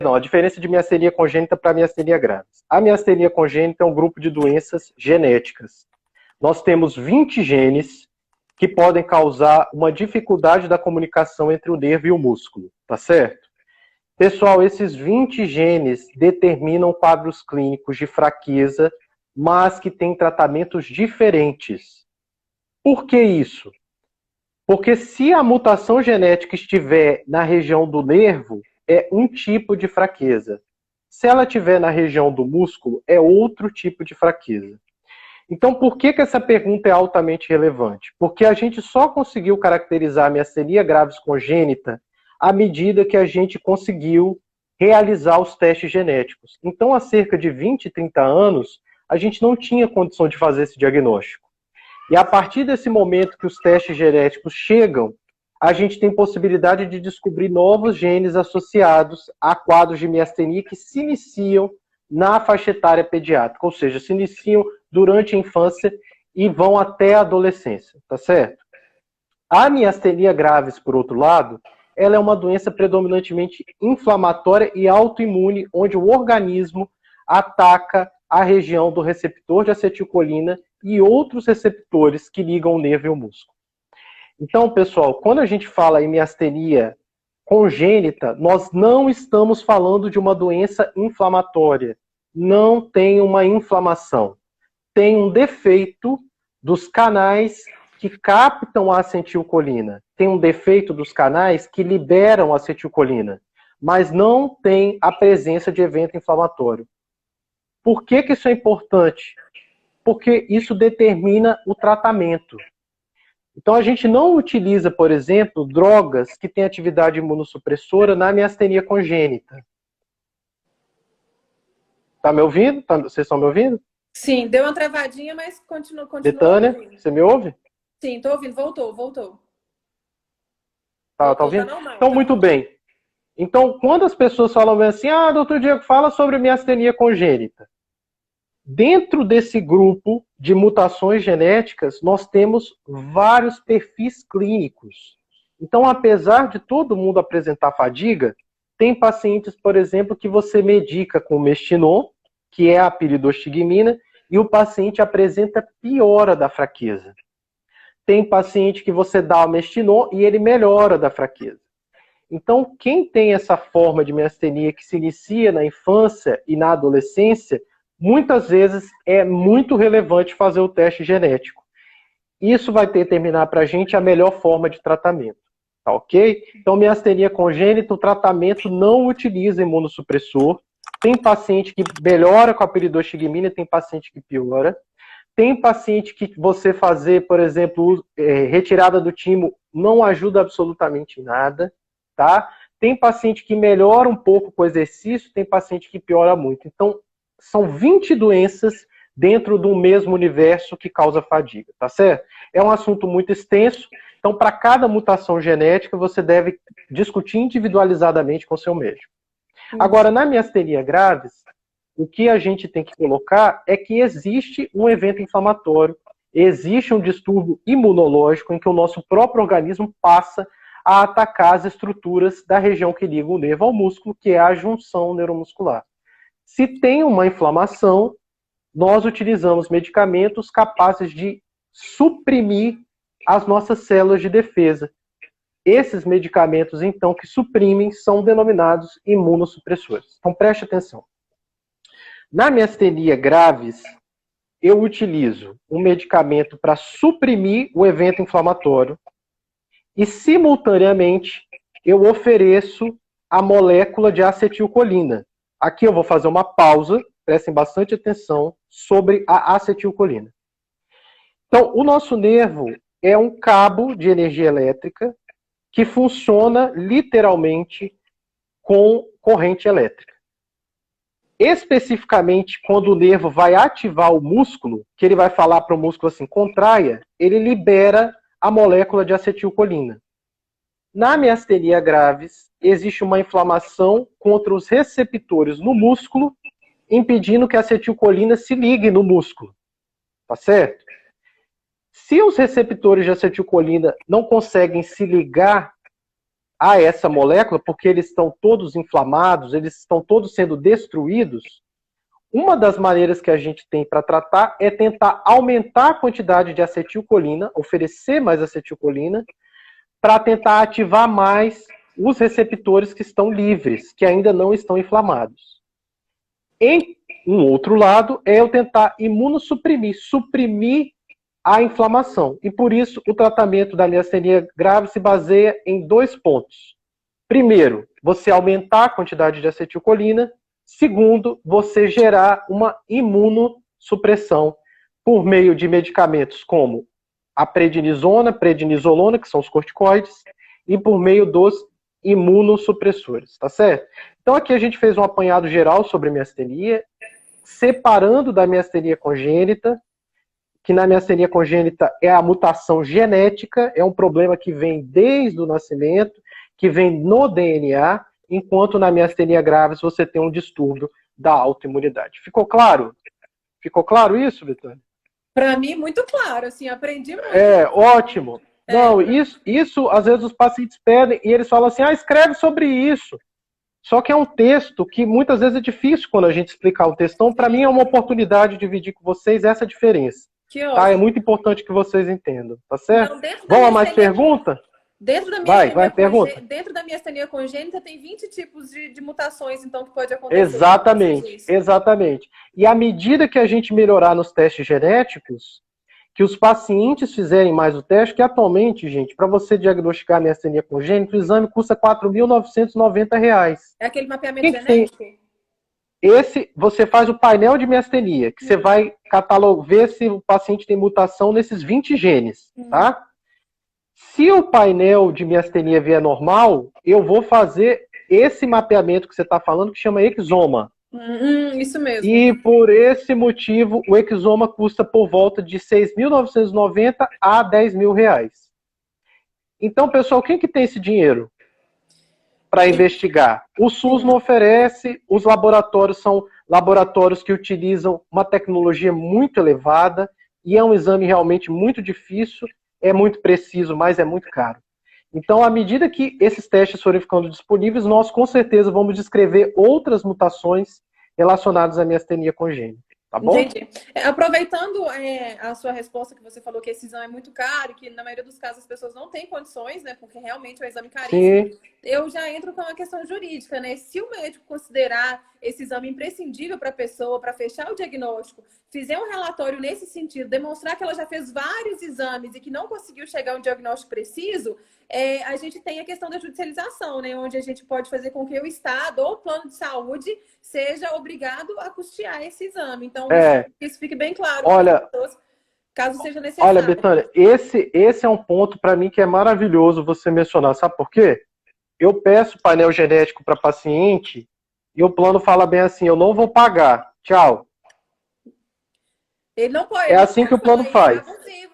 Não, a diferença de miastenia congênita para miastenia graves. A miastenia congênita é um grupo de doenças genéticas. Nós temos 20 genes que podem causar uma dificuldade da comunicação entre o nervo e o músculo, tá certo? Pessoal, esses 20 genes determinam quadros clínicos de fraqueza, mas que têm tratamentos diferentes. Por que isso? Porque se a mutação genética estiver na região do nervo, é um tipo de fraqueza. Se ela estiver na região do músculo, é outro tipo de fraqueza. Então, por que essa pergunta é altamente relevante? Porque a gente só conseguiu caracterizar a miastenia graves congênita à medida que a gente conseguiu realizar os testes genéticos. Então, há cerca de 20, 30 anos, a gente não tinha condição de fazer esse diagnóstico. E a partir desse momento que os testes genéticos chegam, a gente tem possibilidade de descobrir novos genes associados a quadros de miastenia que se iniciam na faixa etária pediátrica, ou seja, se iniciam durante a infância e vão até a adolescência, tá certo? A miastenia graves, por outro lado, ela é uma doença predominantemente inflamatória e autoimune, onde o organismo ataca a região do receptor de acetilcolina e outros receptores que ligam o nervo e o músculo. Então, pessoal, quando a gente fala em miastenia congênita, nós não estamos falando de uma doença inflamatória. Não tem uma inflamação. Tem um defeito dos canais que captam a acetilcolina. Tem um defeito dos canais que liberam a acetilcolina. Mas não tem a presença de evento inflamatório. Por que isso é importante? Porque isso determina o tratamento. Então, a gente não utiliza, por exemplo, drogas que têm atividade imunossupressora na miastenia congênita. Tá me ouvindo? Vocês estão me ouvindo? Sim, deu uma travadinha, mas continua Betânia, ouvindo. você me ouve? Sim, estou ouvindo. Voltou. Tá ouvindo? Então, muito bem. Então, quando as pessoas falam assim, doutor Diego, fala sobre miastenia congênita. Dentro desse grupo de mutações genéticas, nós temos vários perfis clínicos. Então, apesar de todo mundo apresentar fadiga, tem pacientes, por exemplo, que você medica com Mestinon, que é a piridoxigmina, e o paciente apresenta piora da fraqueza. Tem paciente que você dá o Mestinon e ele melhora da fraqueza. Então, quem tem essa forma de miastenia que se inicia na infância e na adolescência, muitas vezes é muito relevante fazer o teste genético. Isso vai determinar para a gente a melhor forma de tratamento. Tá ok? Então, miastenia congênita, o tratamento não utiliza imunossupressor. Tem paciente que melhora com a piridoxigmina, tem paciente que piora. Tem paciente que você fazer, por exemplo, retirada do timo não ajuda absolutamente em nada. Tá? Tem paciente que melhora um pouco com o exercício, tem paciente que piora muito. Então, são 20 doenças dentro do mesmo universo que causa fadiga, tá certo? É um assunto muito extenso, então para cada mutação genética você deve discutir individualizadamente com o seu médico. Agora, na miastenia graves, o que a gente tem que colocar é que existe um evento inflamatório, existe um distúrbio imunológico em que o nosso próprio organismo passa a atacar as estruturas da região que liga o nervo ao músculo, que é a junção neuromuscular. Se tem uma inflamação, nós utilizamos medicamentos capazes de suprimir as nossas células de defesa. Esses medicamentos, então, que suprimem, são denominados imunossupressores. Então, preste atenção. Na miastenia graves, eu utilizo um medicamento para suprimir o evento inflamatório e, simultaneamente, eu ofereço a molécula de acetilcolina. Aqui eu vou fazer uma pausa, prestem bastante atenção, sobre a acetilcolina. Então, o nosso nervo é um cabo de energia elétrica que funciona literalmente com corrente elétrica. Especificamente, quando o nervo vai ativar o músculo, que ele vai falar para o músculo assim, contraia, ele libera a molécula de acetilcolina. Na miastenia graves, existe uma inflamação contra os receptores no músculo, impedindo que a acetilcolina se ligue no músculo. Tá certo? Se os receptores de acetilcolina não conseguem se ligar a essa molécula, porque eles estão todos inflamados, eles estão todos sendo destruídos, uma das maneiras que a gente tem para tratar é tentar aumentar a quantidade de acetilcolina, oferecer mais acetilcolina, para tentar ativar mais os receptores que estão livres, que ainda não estão inflamados. Em um outro lado, é eu tentar imunossuprimir, suprimir a inflamação. E por isso, o tratamento da miastenia grave se baseia em 2 pontos. Primeiro, você aumentar a quantidade de acetilcolina. Segundo, você gerar uma imunossupressão por meio de medicamentos como a prednisona, prednisolona, que são os corticoides, e por meio dos imunossupressores, tá certo? Então aqui a gente fez um apanhado geral sobre miastenia, separando da miastenia congênita, que na miastenia congênita é a mutação genética, é um problema que vem desde o nascimento, que vem no DNA, enquanto na miastenia graves você tem um distúrbio da autoimunidade. Ficou claro? Ficou claro isso, Betânia? Para mim, muito claro, assim, aprendi muito. Ótimo. Não, isso às vezes os pacientes pedem e eles falam assim, escreve sobre isso. Só que é um texto que muitas vezes é difícil quando a gente explicar o texto. Então, para mim é uma oportunidade de dividir com vocês essa diferença. Que ótimo. É muito importante que vocês entendam, tá certo? Não, vamos a mais pergunta? Dentro da pergunta. Dentro da miastenia congênita tem 20 tipos de mutações, então, que pode acontecer. Exatamente. E à medida que a gente melhorar nos testes genéticos, que os pacientes fizerem mais o teste, que atualmente, gente, para você diagnosticar a miastenia congênita, o exame custa R$ 4.990. É aquele mapeamento genético? Esse, você faz o painel de miastenia, que você vai ver se o paciente tem mutação nesses 20 genes, tá? Se o painel de miastenia vier normal, eu vou fazer esse mapeamento que você está falando, que chama exoma. Isso mesmo. E por esse motivo, o exoma custa por volta de R$ 6.990 a R$ 10.000. Então, pessoal, quem que tem esse dinheiro para investigar? O SUS não oferece, os laboratórios são laboratórios que utilizam uma tecnologia muito elevada e é um exame realmente muito difícil, é muito preciso, mas é muito caro. Então, à medida que esses testes forem ficando disponíveis, nós com certeza vamos descrever outras mutações relacionadas à miastenia congênita. Tá bom? Entendi. Aproveitando a sua resposta, que você falou que esse exame é muito caro, que na maioria dos casos as pessoas não têm condições, né? Porque realmente é um exame caríssimo. Sim. Eu já entro com uma questão jurídica, né? Se o médico considerar esse exame imprescindível para a pessoa, para fechar o diagnóstico, fizer um relatório nesse sentido, demonstrar que ela já fez vários exames e que não conseguiu chegar a um diagnóstico preciso, a gente tem a questão da judicialização, né? Onde a gente pode fazer com que o Estado ou o plano de saúde seja obrigado a custear esse exame. Então, isso fique bem claro para as pessoas, caso seja necessário. Olha, Betânia, esse é um ponto para mim que é maravilhoso você mencionar. Sabe por quê? Eu peço painel genético para paciente e o plano fala bem assim, eu não vou pagar, tchau. Ele não pode. É assim que o plano faz.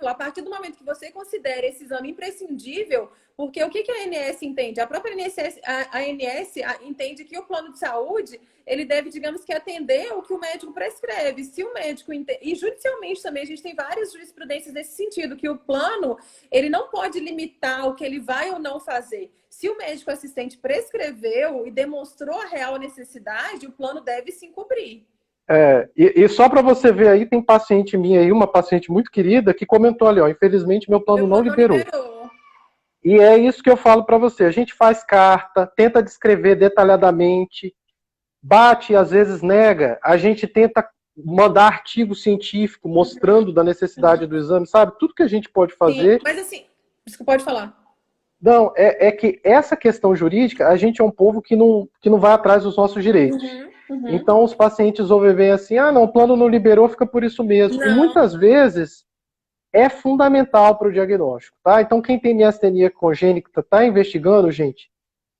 A partir do momento que você considera esse exame imprescindível, porque o que a ANS entende? A própria ANS, a ANS entende que o plano de saúde, ele deve, digamos que, atender o que o médico prescreve. Se o médico... E judicialmente também, a gente tem várias jurisprudências nesse sentido, que o plano, ele não pode limitar o que ele vai ou não fazer. Se o médico assistente prescreveu e demonstrou a real necessidade, o plano deve se cobrir. E só para você ver aí, tem paciente minha aí, uma paciente muito querida, que comentou ali, infelizmente meu plano não liberou. E é isso que eu falo para você, a gente faz carta, tenta descrever detalhadamente, bate, às vezes nega, a gente tenta mandar artigo científico mostrando da necessidade do exame, sabe? Tudo que a gente pode fazer. Sim, mas assim, isso que pode falar. Não, é que essa questão jurídica, a gente é um povo que não vai atrás dos nossos direitos. Então, os pacientes ouvem bem assim, não, o plano não liberou, fica por isso mesmo. Não. E muitas vezes é fundamental para o diagnóstico, tá? Então, quem tem miastenia congênita está investigando, gente,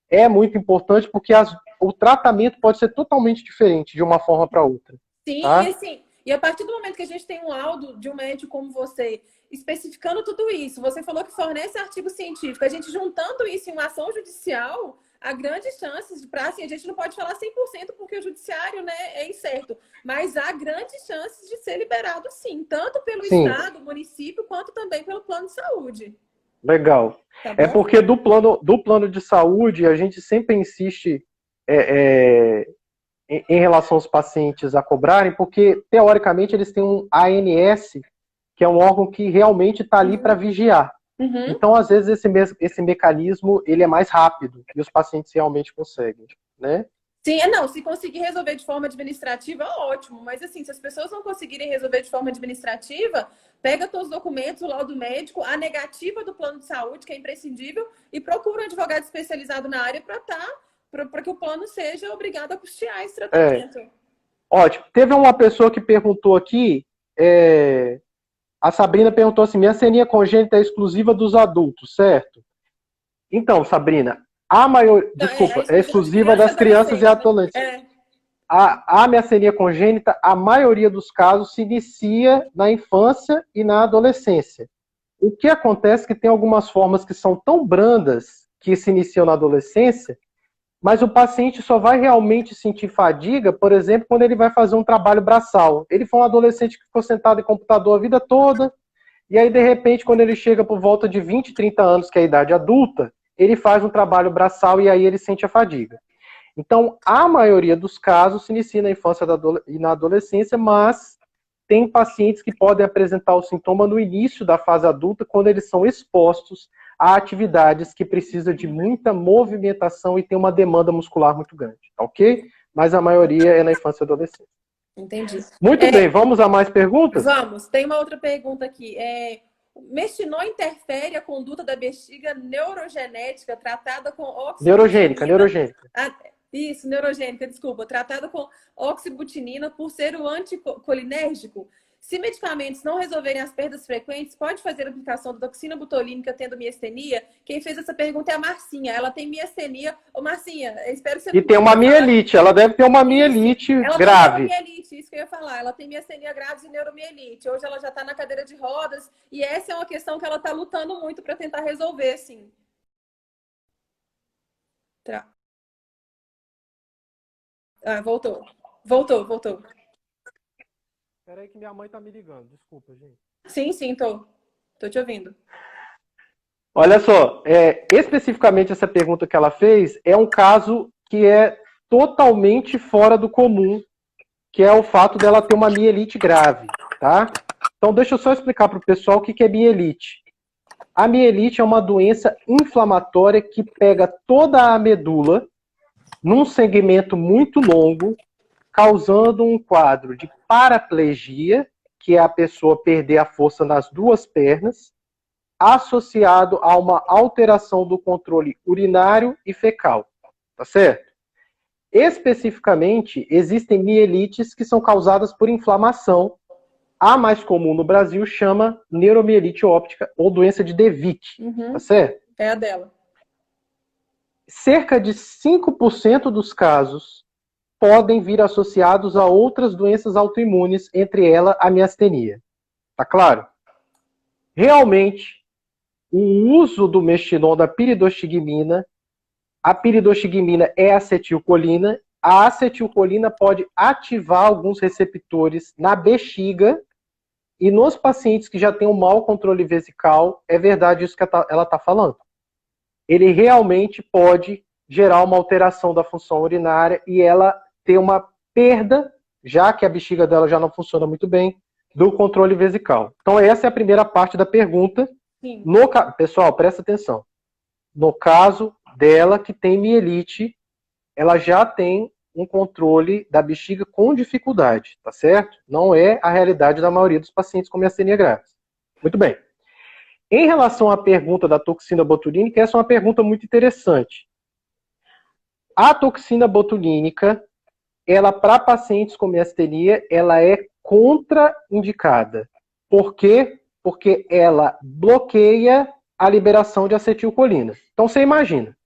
é muito importante porque o tratamento pode ser totalmente diferente de uma forma para outra. Sim, tá? E a partir do momento que a gente tem um laudo de um médico como você, especificando tudo isso, você falou que fornece artigo científico, a gente juntando isso em uma ação judicial, há grandes chances de assim, a gente não pode falar 100% porque o judiciário, né, é incerto, mas há grandes chances de ser liberado sim, tanto pelo Estado, município, quanto também pelo plano de saúde. Legal. Tá É bom? porque do plano de saúde, a gente sempre insiste em relação aos pacientes a cobrarem, porque, teoricamente, eles têm um ANS, que é um órgão que realmente está ali para vigiar. Uhum. Então, às vezes, esse mecanismo ele é mais rápido e os pacientes realmente conseguem, né? Sim, não, se conseguir resolver de forma administrativa, ótimo. Mas assim, se as pessoas não conseguirem resolver de forma administrativa, pega todos os documentos, o laudo médico, a negativa do plano de saúde, que é imprescindível, e procura um advogado especializado na área para que o plano seja obrigado a custear esse tratamento. Ótimo. Teve uma pessoa que perguntou aqui, a Sabrina perguntou assim, miastenia congênita é exclusiva dos adultos, certo? Então, Sabrina, é exclusiva das crianças e adolescentes. Né? A miastenia congênita, a maioria dos casos se inicia na infância e na adolescência. O que acontece é que tem algumas formas que são tão brandas que se iniciam na adolescência, mas o paciente só vai realmente sentir fadiga, por exemplo, quando ele vai fazer um trabalho braçal. Ele foi um adolescente que ficou sentado em computador a vida toda, e aí, de repente, quando ele chega por volta de 20, 30 anos, que é a idade adulta, ele faz um trabalho braçal e aí ele sente a fadiga. Então, a maioria dos casos se inicia na infância e na adolescência, mas tem pacientes que podem apresentar o sintoma no início da fase adulta, quando eles são expostos a atividades que precisam de muita movimentação e tem uma demanda muscular muito grande, ok? Mas a maioria é na infância e adolescência. Entendi. Muito bem, vamos a mais perguntas? Vamos. Tem uma outra pergunta aqui. Mexinon interfere a conduta da bexiga neurogenética tratada com oxibutinina? Neurogênica. Isso, neurogênica, desculpa. Tratada com oxibutinina por ser o anticolinérgico. Se medicamentos não resolverem as perdas frequentes, pode fazer a aplicação da toxina botulínica tendo miastenia? Quem fez essa pergunta é a Marcinha. Ela tem miastenia. Ô, Marcinha, espero que você... E tem uma mielite. Ela deve ter uma mielite grave. Ela tem mielite, isso que eu ia falar. Ela tem miastenia grave e neuromielite. Hoje ela já está na cadeira de rodas. E essa é uma questão que ela está lutando muito para tentar resolver, sim. Voltou. Voltou. Peraí que minha mãe tá me ligando. Desculpa, gente. Sim, tô te ouvindo. Olha só, especificamente essa pergunta que ela fez é um caso que é totalmente fora do comum, que é o fato dela ter uma mielite grave, tá? Então deixa eu só explicar para o pessoal o que é mielite. A mielite é uma doença inflamatória que pega toda a medula num segmento muito longo, causando um quadro de paraplegia, que é a pessoa perder a força nas duas pernas, associado a uma alteração do controle urinário e fecal, tá certo? Especificamente, existem mielites que são causadas por inflamação. A mais comum no Brasil chama neuromielite óptica ou doença de De Vick, tá certo? É a dela. Cerca de 5% dos casos podem vir associados a outras doenças autoimunes, entre elas a miastenia. Tá claro? Realmente, o uso do mestinon da piridoxigmina, a piridoxigmina é acetilcolina, a acetilcolina pode ativar alguns receptores na bexiga e nos pacientes que já têm um mau controle vesical, é verdade isso que ela está falando. Ele realmente pode gerar uma alteração da função urinária e ela ter uma perda, já que a bexiga dela já não funciona muito bem, do controle vesical. Então essa é a primeira parte da pergunta. Pessoal, presta atenção. No caso dela que tem mielite, ela já tem um controle da bexiga com dificuldade, tá certo? Não é a realidade da maioria dos pacientes com miastenia graves. Muito bem. Em relação à pergunta da toxina botulínica, essa é uma pergunta muito interessante. A toxina botulínica, ela para pacientes com miastenia, ela é contraindicada. Por quê? Porque ela bloqueia a liberação de acetilcolina. Então você imagina,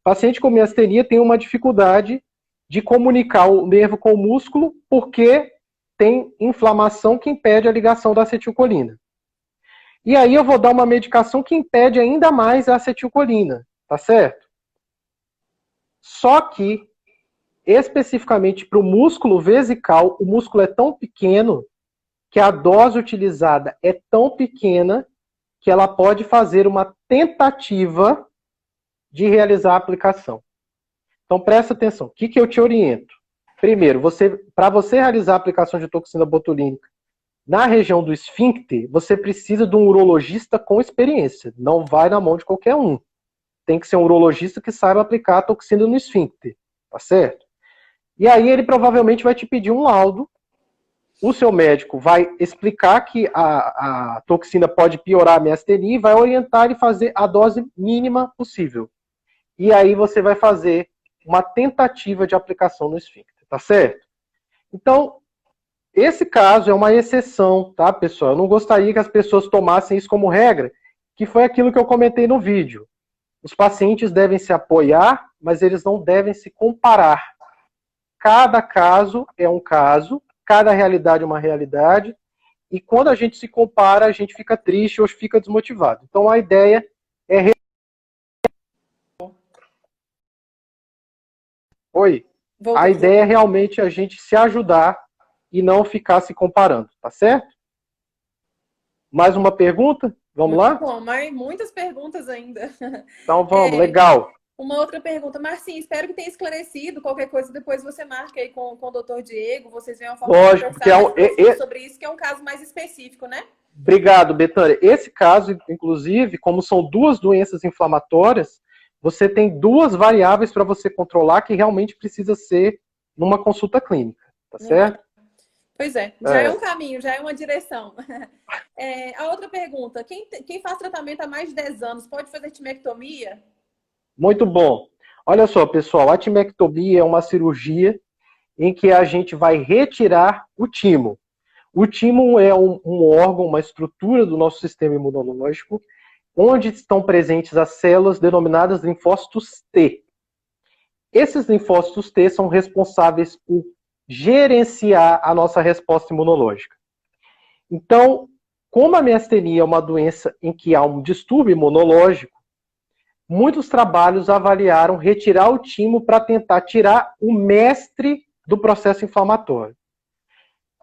paciente com miastenia tem uma dificuldade de comunicar o nervo com o músculo porque tem inflamação que impede a ligação da acetilcolina. E aí eu vou dar uma medicação que impede ainda mais a acetilcolina, tá certo? Só que, especificamente para o músculo vesical, o músculo é tão pequeno que a dose utilizada é tão pequena que ela pode fazer uma tentativa de realizar a aplicação. Então, presta atenção. O que eu te oriento? Primeiro, para você realizar a aplicação de toxina botulínica na região do esfíncter, você precisa de um urologista com experiência. Não vai na mão de qualquer um. Tem que ser um urologista que saiba aplicar a toxina no esfíncter. Tá certo? E aí ele provavelmente vai te pedir um laudo. O seu médico vai explicar que a toxina pode piorar a miastenia e vai orientar ele a fazer a dose mínima possível. E aí você vai fazer uma tentativa de aplicação no esfíncter, tá certo? Então, esse caso é uma exceção, tá, pessoal? Eu não gostaria que as pessoas tomassem isso como regra, que foi aquilo que eu comentei no vídeo. Os pacientes devem se apoiar, mas eles não devem se comparar. Cada caso é um caso, cada realidade é uma realidade, e quando a gente se compara, a gente fica triste ou fica desmotivado. Então, a ideia é... A ideia é realmente a gente se ajudar e não ficar se comparando, tá certo? Mais uma pergunta? Vamos lá? Bom, mas muitas perguntas ainda. Então vamos, legal. Uma outra pergunta. Marcinho, espero que tenha esclarecido. Qualquer coisa, depois você marca aí com o doutor Diego. Vocês veem uma forma de conversar sobre isso, que é um caso mais específico, né? Obrigado, Betânia. Esse caso, inclusive, como são duas doenças inflamatórias, você tem duas variáveis para você controlar que realmente precisa ser numa consulta clínica, tá certo? Pois é, já é um caminho, já é uma direção. A outra pergunta, quem faz tratamento há mais de 10 anos pode fazer timectomia? Muito bom. Olha só, pessoal, a timectomia é uma cirurgia em que a gente vai retirar o timo. O timo é um órgão, uma estrutura do nosso sistema imunológico, onde estão presentes as células denominadas linfócitos T. Esses linfócitos T são responsáveis por gerenciar a nossa resposta imunológica. Então, como a miastenia é uma doença em que há um distúrbio imunológico, muitos trabalhos avaliaram retirar o timo para tentar tirar o mestre do processo inflamatório.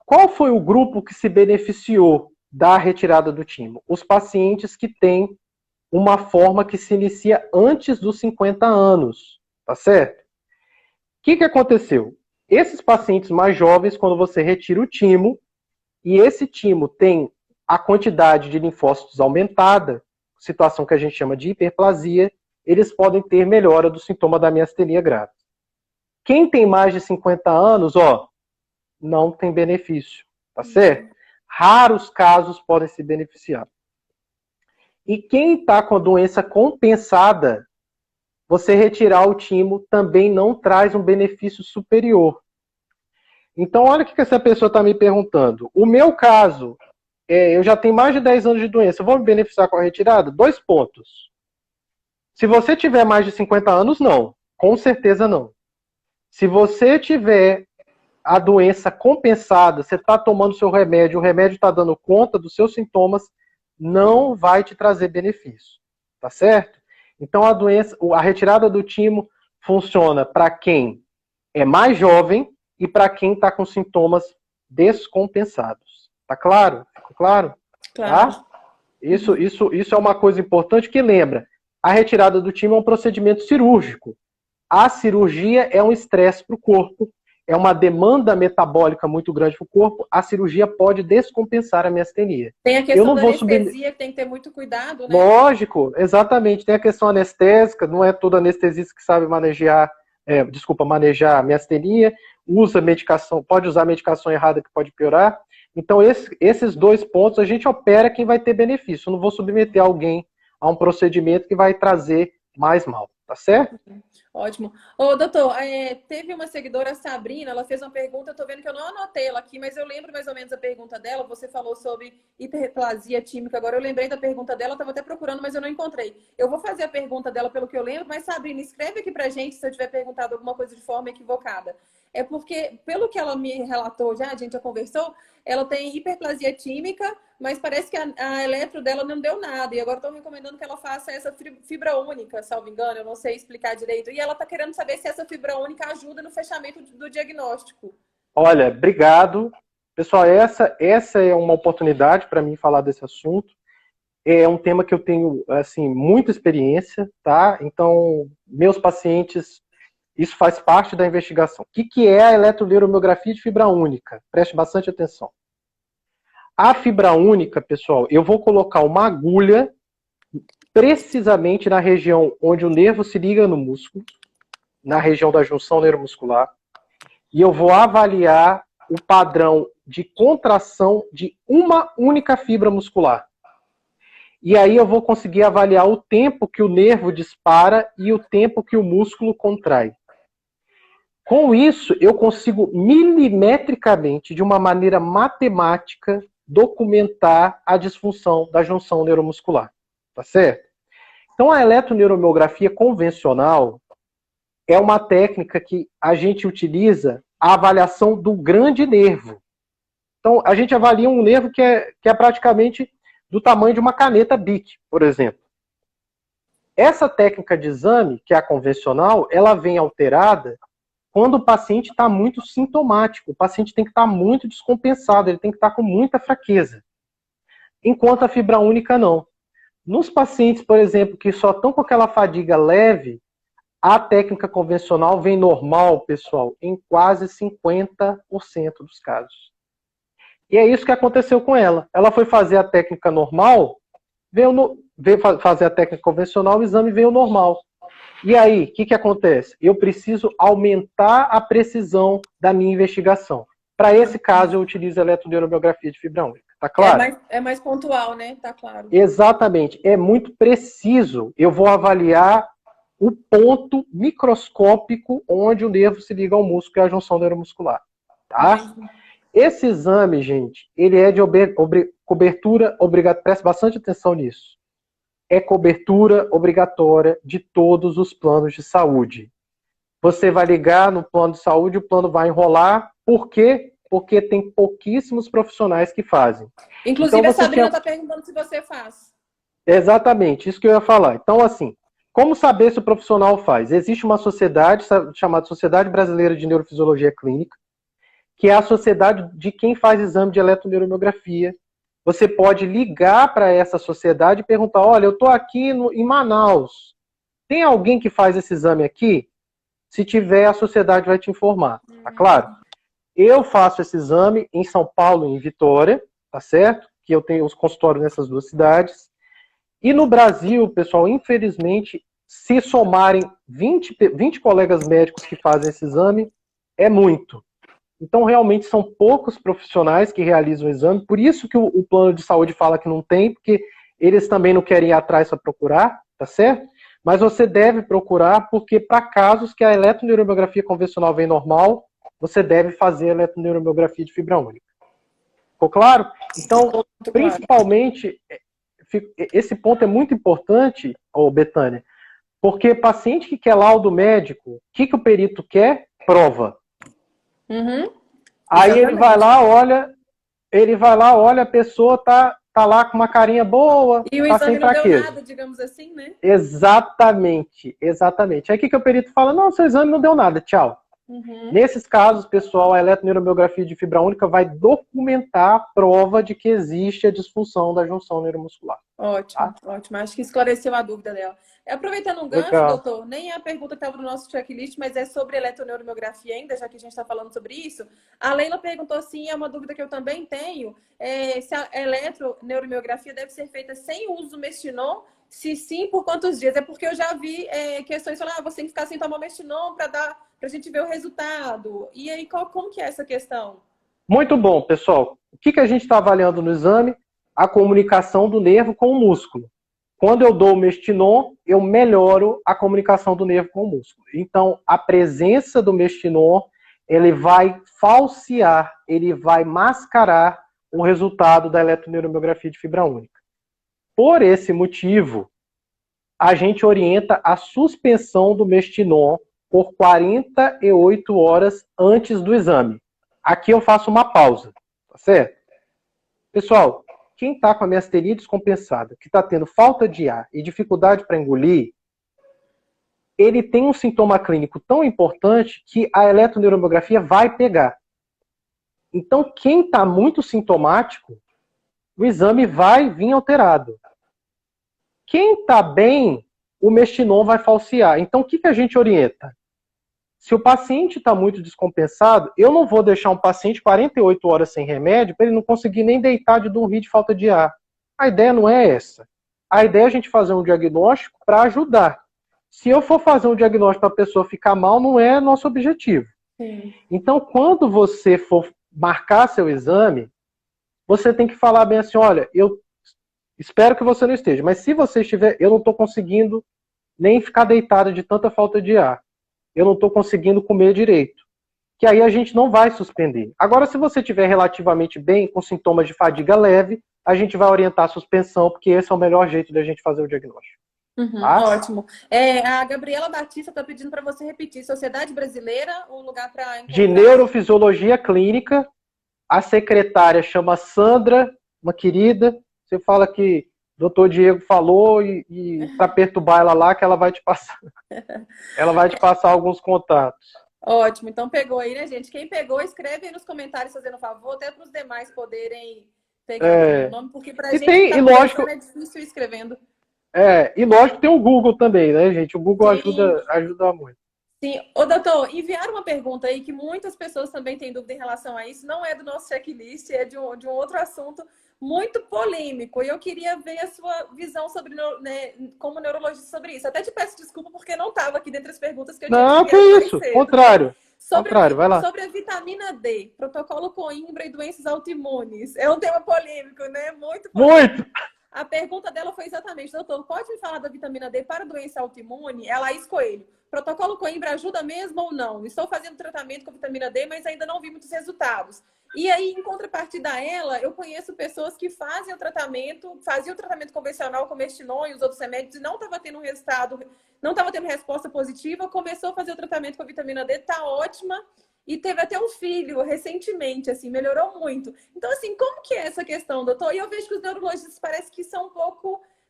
Qual foi o grupo que se beneficiou da retirada do timo? Os pacientes que têm uma forma que se inicia antes dos 50 anos, tá certo? O que aconteceu? Esses pacientes mais jovens, quando você retira o timo, e esse timo tem a quantidade de linfócitos aumentada, situação que a gente chama de hiperplasia, eles podem ter melhora do sintoma da miastenia grave. Quem tem mais de 50 anos, não tem benefício, tá certo? Raros casos podem se beneficiar. E quem está com a doença compensada, você retirar o timo também não traz um benefício superior. Então, olha o que essa pessoa está me perguntando. O meu caso, eu já tenho mais de 10 anos de doença, eu vou me beneficiar com a retirada? 2 pontos. Se você tiver mais de 50 anos, não. Com certeza não. Se você tiver a doença compensada, você está tomando seu remédio, o remédio está dando conta dos seus sintomas, não vai te trazer benefício, tá certo? Então a retirada do timo funciona para quem é mais jovem e para quem está com sintomas descompensados. Tá claro? Ficou claro? Claro. Tá? Isso é uma coisa importante que lembra. A retirada do timo é um procedimento cirúrgico. A cirurgia é um estresse para o corpo, é uma demanda metabólica muito grande para o corpo, a cirurgia pode descompensar a miastenia. Tem a questão da anestesia, que tem que ter muito cuidado, né? Lógico, exatamente. Tem a questão anestésica, não é todo anestesista que sabe manejar a miastenia, usa medicação, pode usar medicação errada que pode piorar. Então, esses 2 pontos, a gente opera quem vai ter benefício. Eu não vou submeter alguém a um procedimento que vai trazer mais mal, tá certo? Ótimo. Ô, doutor, teve uma seguidora, a Sabrina, ela fez uma pergunta, eu tô vendo que eu não anotei ela aqui, mas eu lembro mais ou menos a pergunta dela. Você falou sobre hiperplasia tímica, agora eu lembrei da pergunta dela, eu tava até procurando, mas eu não encontrei. Eu vou fazer a pergunta dela pelo que eu lembro, mas Sabrina, escreve aqui pra gente se eu tiver perguntado alguma coisa de forma equivocada. É porque, pelo que ela me relatou já, a gente já conversou, ela tem hiperplasia tímica, mas parece que a eletro dela não deu nada. E agora estão recomendando que ela faça essa fibra única, salvo engano, eu não sei explicar direito. E ela está querendo saber se essa fibra única ajuda no fechamento do diagnóstico. Olha, obrigado. Pessoal, essa é uma oportunidade para mim falar desse assunto. é um tema que eu tenho, assim, muita experiência, tá? Então, meus pacientes, isso faz parte da investigação. O que é a eletroneuromiografia de fibra única? Preste bastante atenção. A fibra única, pessoal, eu vou colocar uma agulha precisamente na região onde o nervo se liga no músculo, na região da junção neuromuscular, e eu vou avaliar o padrão de contração de uma única fibra muscular. E aí eu vou conseguir avaliar o tempo que o nervo dispara e o tempo que o músculo contrai. Com isso, eu consigo milimetricamente, de uma maneira matemática, documentar a disfunção da junção neuromuscular. Tá certo? Então, a eletroneuromiografia convencional é uma técnica que a gente utiliza a avaliação do grande nervo. Então, a gente avalia um nervo que é praticamente do tamanho de uma caneta Bic, por exemplo. Essa técnica de exame, que é a convencional, ela vem alterada quando o paciente está muito sintomático. O paciente tem que estar muito descompensado, ele tem que estar com muita fraqueza. Enquanto a fibra única não. Nos pacientes, por exemplo, que só estão com aquela fadiga leve, a técnica convencional vem normal, pessoal, em quase 50% dos casos. E é isso que aconteceu com ela. Ela foi fazer a técnica normal, veio fazer a técnica convencional, o exame veio normal. E aí, o que acontece? Eu preciso aumentar a precisão da minha investigação. Para esse caso, eu utilizo a eletroneuromiografia de fibra única. Tá claro? É mais pontual, né? Tá claro. Exatamente. É muito preciso. Eu vou avaliar o ponto microscópico onde o nervo se liga ao músculo, que é a junção neuromuscular. Tá? Esse exame, gente, ele é de cobertura obrigatória. Preste bastante atenção nisso. É cobertura obrigatória de todos os planos de saúde. Você vai ligar no plano de saúde, o plano vai enrolar. Por quê? Porque tem pouquíssimos profissionais que fazem. Inclusive, então, a Sabrina está perguntando se você faz. Exatamente, isso que eu ia falar. Então, assim, como saber se o profissional faz? Existe uma sociedade chamada Sociedade Brasileira de Neurofisiologia Clínica, que é a sociedade de quem faz exame de eletroneuromiografia. Você pode ligar para essa sociedade e perguntar, olha, eu estou aqui em Manaus, tem alguém que faz esse exame aqui? Se tiver, a sociedade vai te informar, tá claro? Eu faço esse exame em São Paulo e em Vitória, tá certo? Que eu tenho os consultórios nessas duas cidades. E no Brasil, pessoal, infelizmente, se somarem 20 colegas médicos que fazem esse exame, é muito. Então, realmente, são poucos profissionais que realizam o exame. Por isso que o plano de saúde fala que não tem, porque eles também não querem ir atrás para procurar, tá certo? Mas você deve procurar, porque para casos que a eletroneuromiografia convencional vem normal, você deve fazer a eletroneuromiografia de fibra única. Ficou claro? Então, principalmente, esse ponto é muito importante, Betânia, porque paciente que quer laudo médico, o que o perito quer? Prova. Uhum. Aí ele vai lá, olha, a pessoa tá lá com uma carinha boa, e o tá exame sem não fraqueza. deu nada, digamos assim, né? Exatamente. Aí o perito fala? Não, seu exame não deu nada, tchau. Uhum. Nesses casos, pessoal, a eletroneuromiografia de fibra única vai documentar a prova de que existe a disfunção da junção neuromuscular. Ótimo, ótimo. Acho que esclareceu a dúvida dela. Aproveitando um gancho, doutor, nem é a pergunta que estava no nosso checklist, mas é sobre eletroneuromiografia ainda, já que a gente está falando sobre isso. A Leila perguntou assim, é uma dúvida que eu também tenho, se a eletroneuromiografia deve ser feita sem o uso do Mestinon, se sim, por quantos dias? É porque eu já vi questões falando, você tem que ficar sem tomar Mestinon para a gente ver o resultado. E aí, como que é essa questão? Muito bom, pessoal. O que a gente está avaliando no exame? A comunicação do nervo com o músculo. Quando eu dou o Mestinon, eu melhoro a comunicação do nervo com o músculo. Então, a presença do Mestinon, ele vai falsear, ele vai mascarar o resultado da eletroneuromiografia de fibra única. Por esse motivo, a gente orienta a suspensão do Mestinon por 48 horas antes do exame. Aqui eu faço uma pausa, tá certo? Pessoal, quem está com a miastenia descompensada, que está tendo falta de ar e dificuldade para engolir, ele tem um sintoma clínico tão importante que a eletroneuromiografia vai pegar. Então, quem está muito sintomático, o exame vai vir alterado. quem está bem, o mestinon vai falsear. Então, o que a gente orienta? Se o paciente está muito descompensado, eu não vou deixar um paciente 48 horas sem remédio para ele não conseguir nem deitar de dormir de falta de ar. A ideia não é essa. A ideia é a gente fazer um diagnóstico para ajudar. Se eu for fazer um diagnóstico para a pessoa ficar mal, não é nosso objetivo. Sim. Então, quando você for marcar seu exame, você tem que falar bem assim, olha, eu espero que você não esteja, mas se você estiver, eu não estou conseguindo nem ficar deitada de tanta falta de ar. Eu não estou conseguindo comer direito. Que aí a gente não vai suspender. Agora, se você estiver relativamente bem, com sintomas de fadiga leve, a gente vai orientar a suspensão, porque esse é o melhor jeito da gente fazer o diagnóstico. Tá? Ótimo. A Gabriela Batista está pedindo para você repetir. Sociedade Brasileira, o lugar para encontrar... De Neurofisiologia Clínica. A secretária chama Sandra, uma querida. Você fala que o doutor Diego falou e para perturbar ela lá, que ela vai te passar. Ela vai te passar alguns contatos. Ótimo. Então pegou aí, né, gente? Quem pegou, escreve aí nos comentários fazendo favor, até para os demais poderem pegar o nome, porque para a gente tem, tá lógico, é difícil ir escrevendo. E lógico tem o Google também, né, gente? O Google ajuda muito. Sim. Ô, doutor, enviaram uma pergunta aí que muitas pessoas também têm dúvida em relação a isso. Não é do nosso checklist, é de um outro assunto muito polêmico. E eu queria ver a sua visão sobre, né, como neurologista sobre isso. Até te peço desculpa porque não estava aqui dentre as perguntas que eu tinha. Não, que isso. Contrário. Vai lá. Sobre a vitamina D, protocolo Coimbra e doenças autoimunes. É um tema polêmico, né? Muito polêmico. Muito! A pergunta dela foi exatamente, doutor, pode me falar da vitamina D para doença autoimune? É Laís Coelho. Protocolo Coimbra ajuda mesmo ou não? Estou fazendo tratamento com vitamina D, mas ainda não vi muitos resultados. E aí, em contrapartida a ela, eu conheço pessoas que faziam o tratamento convencional com mestinon e os outros remédios e não estava tendo resultado, não estava tendo resposta positiva, começou a fazer o tratamento com a vitamina D, tá ótima. E teve até um filho recentemente, assim, melhorou muito. Então, assim, como que é essa questão, doutor? E eu vejo que os neurologistas parece que são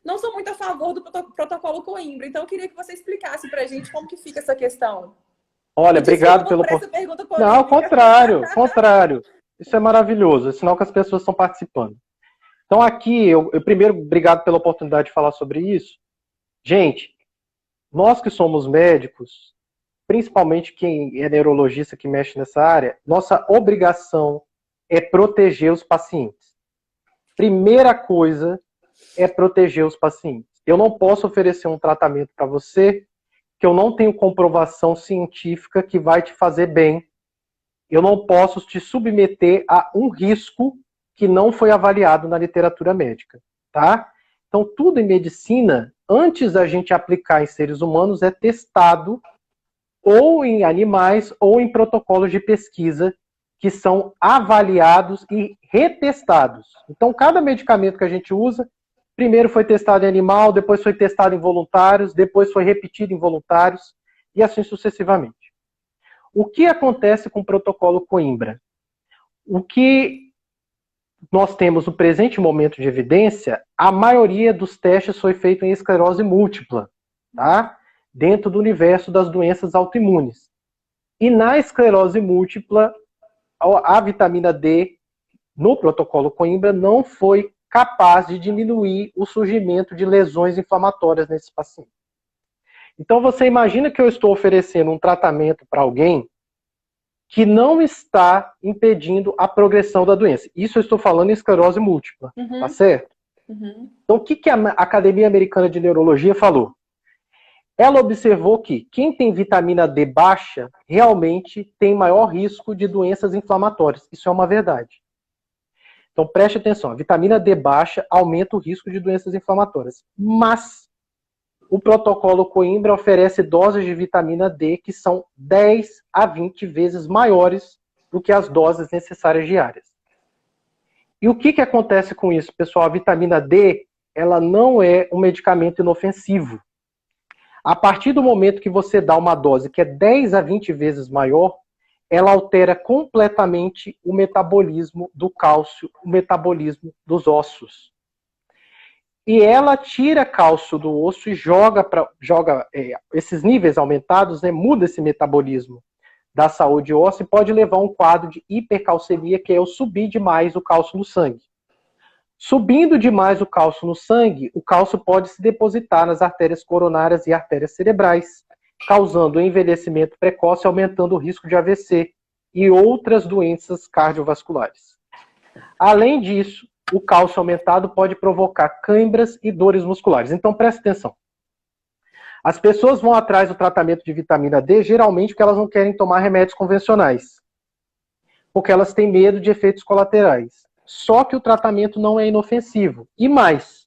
não são muito a favor do protocolo Coimbra. Então, eu queria que você explicasse pra gente como que fica essa questão. Olha, obrigado pelo... pergunta polêmica. Não, contrário. Isso é maravilhoso, é sinal que as pessoas estão participando. Então, aqui, eu primeiro, obrigado pela oportunidade de falar sobre isso. Gente, nós que somos médicos, principalmente quem é neurologista que mexe nessa área, nossa obrigação é proteger os pacientes. Primeira coisa é proteger os pacientes. Eu não posso oferecer um tratamento para você que eu não tenho comprovação científica que vai te fazer bem. Eu não posso te submeter a um risco que não foi avaliado na literatura médica, tá? Então, tudo em medicina, antes da gente aplicar em seres humanos, é testado ou em animais, ou em protocolos de pesquisa que são avaliados e retestados. Então, cada medicamento que a gente usa, primeiro foi testado em animal, depois foi testado em voluntários, depois foi repetido em voluntários, e assim sucessivamente. O que acontece com o protocolo Coimbra? O que nós temos no presente momento de evidência, a maioria dos testes foi feito em esclerose múltipla, tá? Dentro do universo das doenças autoimunes. E na esclerose múltipla, a vitamina D, no protocolo Coimbra, não foi capaz de diminuir o surgimento de lesões inflamatórias nesses pacientes. Então, você imagina que eu estou oferecendo um tratamento para alguém que não está impedindo a progressão da doença. Isso eu estou falando em esclerose múltipla, tá certo? Então, o que a Academia Americana de Neurologia falou? Ela observou que quem tem vitamina D baixa realmente tem maior risco de doenças inflamatórias. Isso é uma verdade. Então preste atenção, a vitamina D baixa aumenta o risco de doenças inflamatórias. Mas o protocolo Coimbra oferece doses de vitamina D que são 10 a 20 vezes maiores do que as doses necessárias diárias. E o que acontece com isso, pessoal? A vitamina D, ela não é um medicamento inofensivo. A partir do momento que você dá uma dose que é 10 a 20 vezes maior, ela altera completamente o metabolismo do cálcio, o metabolismo dos ossos. E ela tira cálcio do osso e joga esses níveis aumentados, né, muda esse metabolismo da saúde óssea e pode levar a um quadro de hipercalcemia, que é eu subir demais o cálcio no sangue. Subindo demais o cálcio no sangue, o cálcio pode se depositar nas artérias coronárias e artérias cerebrais, causando envelhecimento precoce e aumentando o risco de AVC e outras doenças cardiovasculares. Além disso, o cálcio aumentado pode provocar câimbras e dores musculares. Então, preste atenção. As pessoas vão atrás do tratamento de vitamina D geralmente porque elas não querem tomar remédios convencionais, porque elas têm medo de efeitos colaterais. Só que o tratamento não é inofensivo. E mais,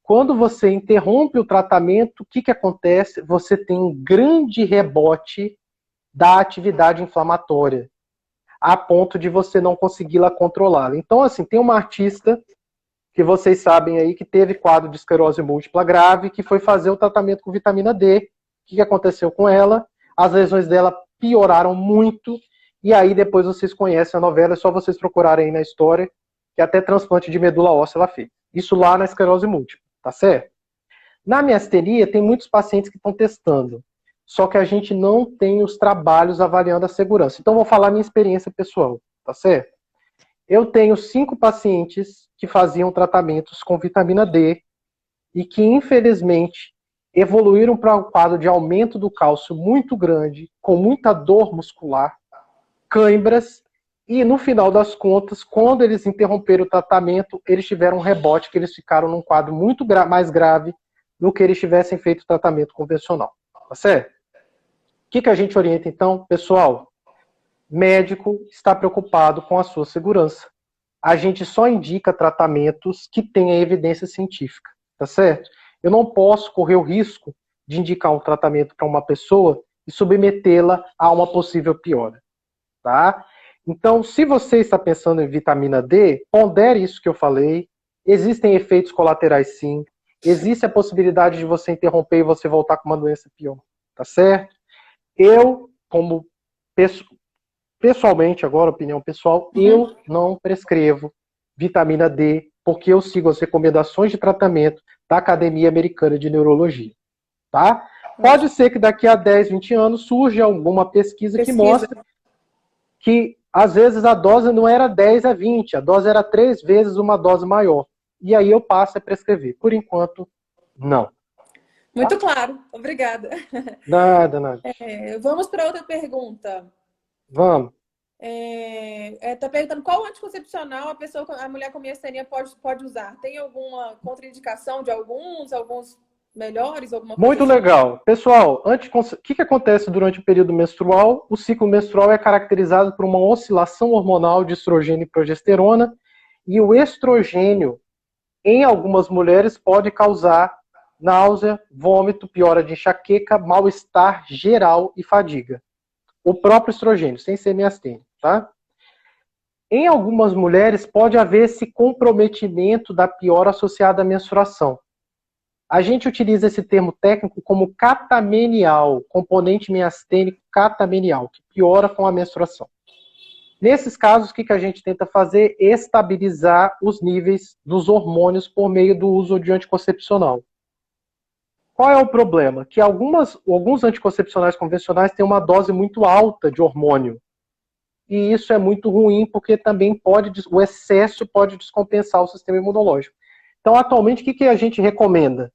quando você interrompe o tratamento, o que acontece? Você tem um grande rebote da atividade inflamatória, a ponto de você não conseguir controlá-la. Então, assim, tem uma artista que vocês sabem aí que teve quadro de esclerose múltipla grave, que foi fazer o tratamento com vitamina D. O que aconteceu com ela? As lesões dela pioraram muito, e aí depois vocês conhecem a novela, é só vocês procurarem aí na história, que até transplante de medula óssea ela fez. Isso lá na esclerose múltipla, tá certo? Na miastenia, tem muitos pacientes que estão testando, só que a gente não tem os trabalhos avaliando a segurança. Então, vou falar minha experiência pessoal, tá certo? Eu tenho 5 pacientes que faziam tratamentos com vitamina D e que, infelizmente, evoluíram para um quadro de aumento do cálcio muito grande, com muita dor muscular, câimbras, e no final das contas, quando eles interromperam o tratamento, eles tiveram um rebote, que eles ficaram num quadro muito mais grave do que eles tivessem feito o tratamento convencional. Tá certo? O que a gente orienta então? Pessoal, médico está preocupado com a sua segurança. A gente só indica tratamentos que tenham evidência científica, tá certo? Eu não posso correr o risco de indicar um tratamento para uma pessoa e submetê-la a uma possível piora, tá? Então, se você está pensando em vitamina D, pondere isso que eu falei. Existem efeitos colaterais, sim. Existe a possibilidade de você interromper e você voltar com uma doença pior, tá certo? Eu, como pessoalmente, agora, opinião pessoal, eu não prescrevo vitamina D, porque eu sigo as recomendações de tratamento da Academia Americana de Neurologia, tá? Pode ser que daqui a 10, 20 anos surja alguma pesquisa que mostre que, às vezes, a dose não era 10 a 20, a dose era 3 vezes uma dose maior. E aí eu passo a prescrever. Por enquanto, não. Muito claro. Obrigada. Nada. Vamos para outra pergunta. Vamos. Tá perguntando qual anticoncepcional a mulher com miastenia pode usar. Tem alguma contraindicação de alguns melhores? Alguma coisa Muito assim? legal. Pessoal, o que acontece durante o período menstrual? O ciclo menstrual é caracterizado por uma oscilação hormonal de estrogênio e progesterona, e o estrogênio, em algumas mulheres, pode causar náusea, vômito, piora de enxaqueca, mal-estar geral e fadiga. O próprio estrogênio, sem ser miastênia, tá? Em algumas mulheres pode haver esse comprometimento da piora associada à menstruação. A gente utiliza esse termo técnico como catamenial, componente miastênico catamenial, que piora com a menstruação. Nesses casos, o que a gente tenta fazer? Estabilizar os níveis dos hormônios por meio do uso de anticoncepcional. Qual é o problema? Que alguns anticoncepcionais convencionais têm uma dose muito alta de hormônio. E isso é muito ruim, porque também o excesso pode descompensar o sistema imunológico. Então, atualmente, o que a gente recomenda?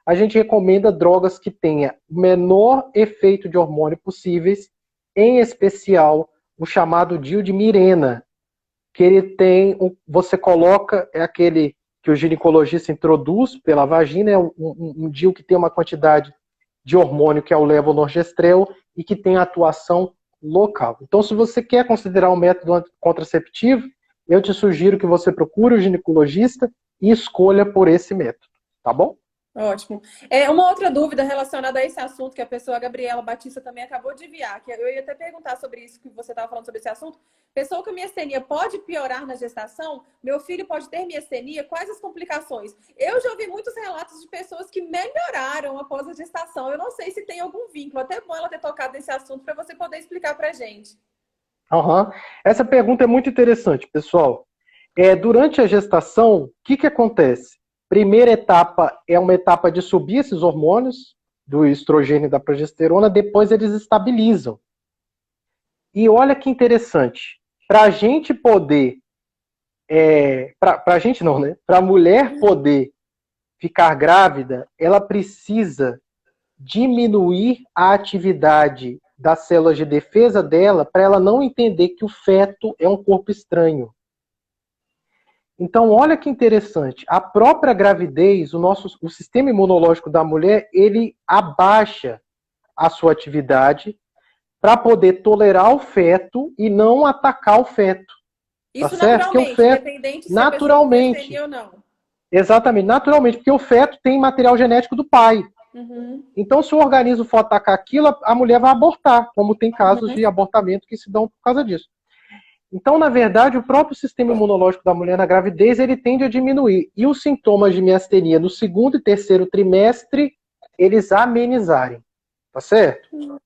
A gente recomenda drogas que tenham o menor efeito de hormônio possíveis, em especial o chamado DIU de Mirena, que ele tem, você coloca, é aquele que o ginecologista introduz pela vagina, é um DIU que tem uma quantidade de hormônio que é o levonorgestrel e que tem atuação local. Então, se você quer considerar um método contraceptivo, eu te sugiro que você procure o ginecologista e escolha por esse método, tá bom? Ótimo. Uma outra dúvida relacionada a esse assunto que a Gabriela Batista também acabou de enviar, que eu ia até perguntar sobre isso que você estava falando sobre esse assunto. Pessoa com miastenia pode piorar na gestação? Meu filho pode ter miastenia? Quais as complicações? Eu já ouvi muitos relatos de pessoas que melhoraram após a gestação. Eu não sei se tem algum vínculo. Até bom ela ter tocado nesse assunto para você poder explicar para a gente. Essa pergunta é muito interessante, pessoal. Durante a gestação, o que acontece? Primeira etapa é uma etapa de subir esses hormônios, do estrogênio e da progesterona, depois eles estabilizam. E olha que interessante, para a gente poder para a gente não, né? Para a mulher poder ficar grávida, ela precisa diminuir a atividade das células de defesa dela para ela não entender que o feto é um corpo estranho. Então, olha que interessante. A própria gravidez, o sistema imunológico da mulher, ele abaixa a sua atividade para poder tolerar o feto e não atacar o feto. Isso tá certo? Porque o feto, independente se naturalmente, a pessoa tem ou não. Exatamente, naturalmente, porque o feto tem material genético do pai. Então, se o organismo for atacar aquilo, a mulher vai abortar, como tem casos de abortamento que se dão por causa disso. Então, na verdade, o próprio sistema imunológico da mulher na gravidez, ele tende a diminuir. E os sintomas de miastenia no segundo e terceiro trimestre, eles amenizarem. Tá certo?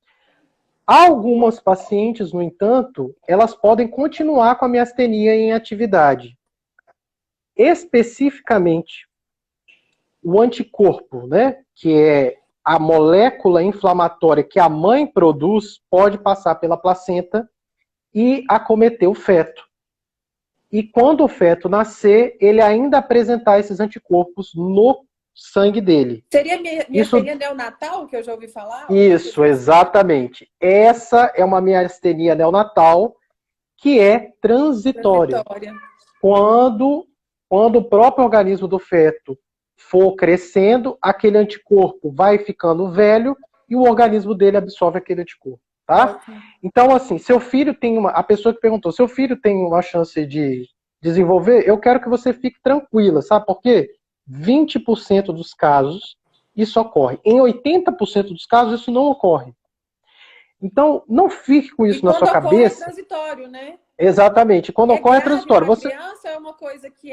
Algumas pacientes, no entanto, elas podem continuar com a miastenia em atividade. Especificamente, o anticorpo, né, que é a molécula inflamatória que a mãe produz, pode passar pela placenta e acometer o feto. E quando o feto nascer, ele ainda apresentar esses anticorpos no sangue dele. Seria miastenia neonatal, que eu já ouvi falar? Isso, exatamente. Essa é uma miastenia neonatal que é transitória. Quando o próprio organismo do feto for crescendo, aquele anticorpo vai ficando velho e o organismo dele absorve aquele anticorpo. Tá? Então, assim, seu filho tem a pessoa que perguntou, seu filho tem uma chance de desenvolver, eu quero que você fique tranquila, sabe por quê? 20% dos casos isso ocorre. Em 80% dos casos isso não ocorre. Então, não fique com isso na sua cabeça. É transitório, né? Exatamente. Quando ocorre é transitório. Você criança é uma coisa que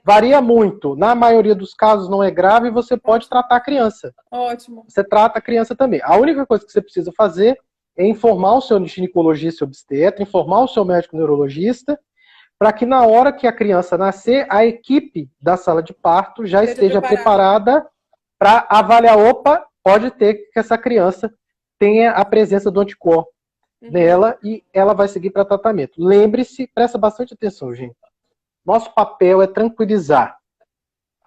varia muito. Na maioria dos casos não é grave e você pode tratar a criança. Ótimo. Você trata a criança também. A única coisa que você precisa fazer é informar o seu ginecologista obstetra, informar o seu médico neurologista, para que na hora que a criança nascer, a equipe da sala de parto já esteja preparada para avaliar, opa, pode ter que essa criança tenha a presença do anticorpo nela e ela vai seguir para tratamento. Lembre-se, presta bastante atenção, gente. Nosso papel é tranquilizar.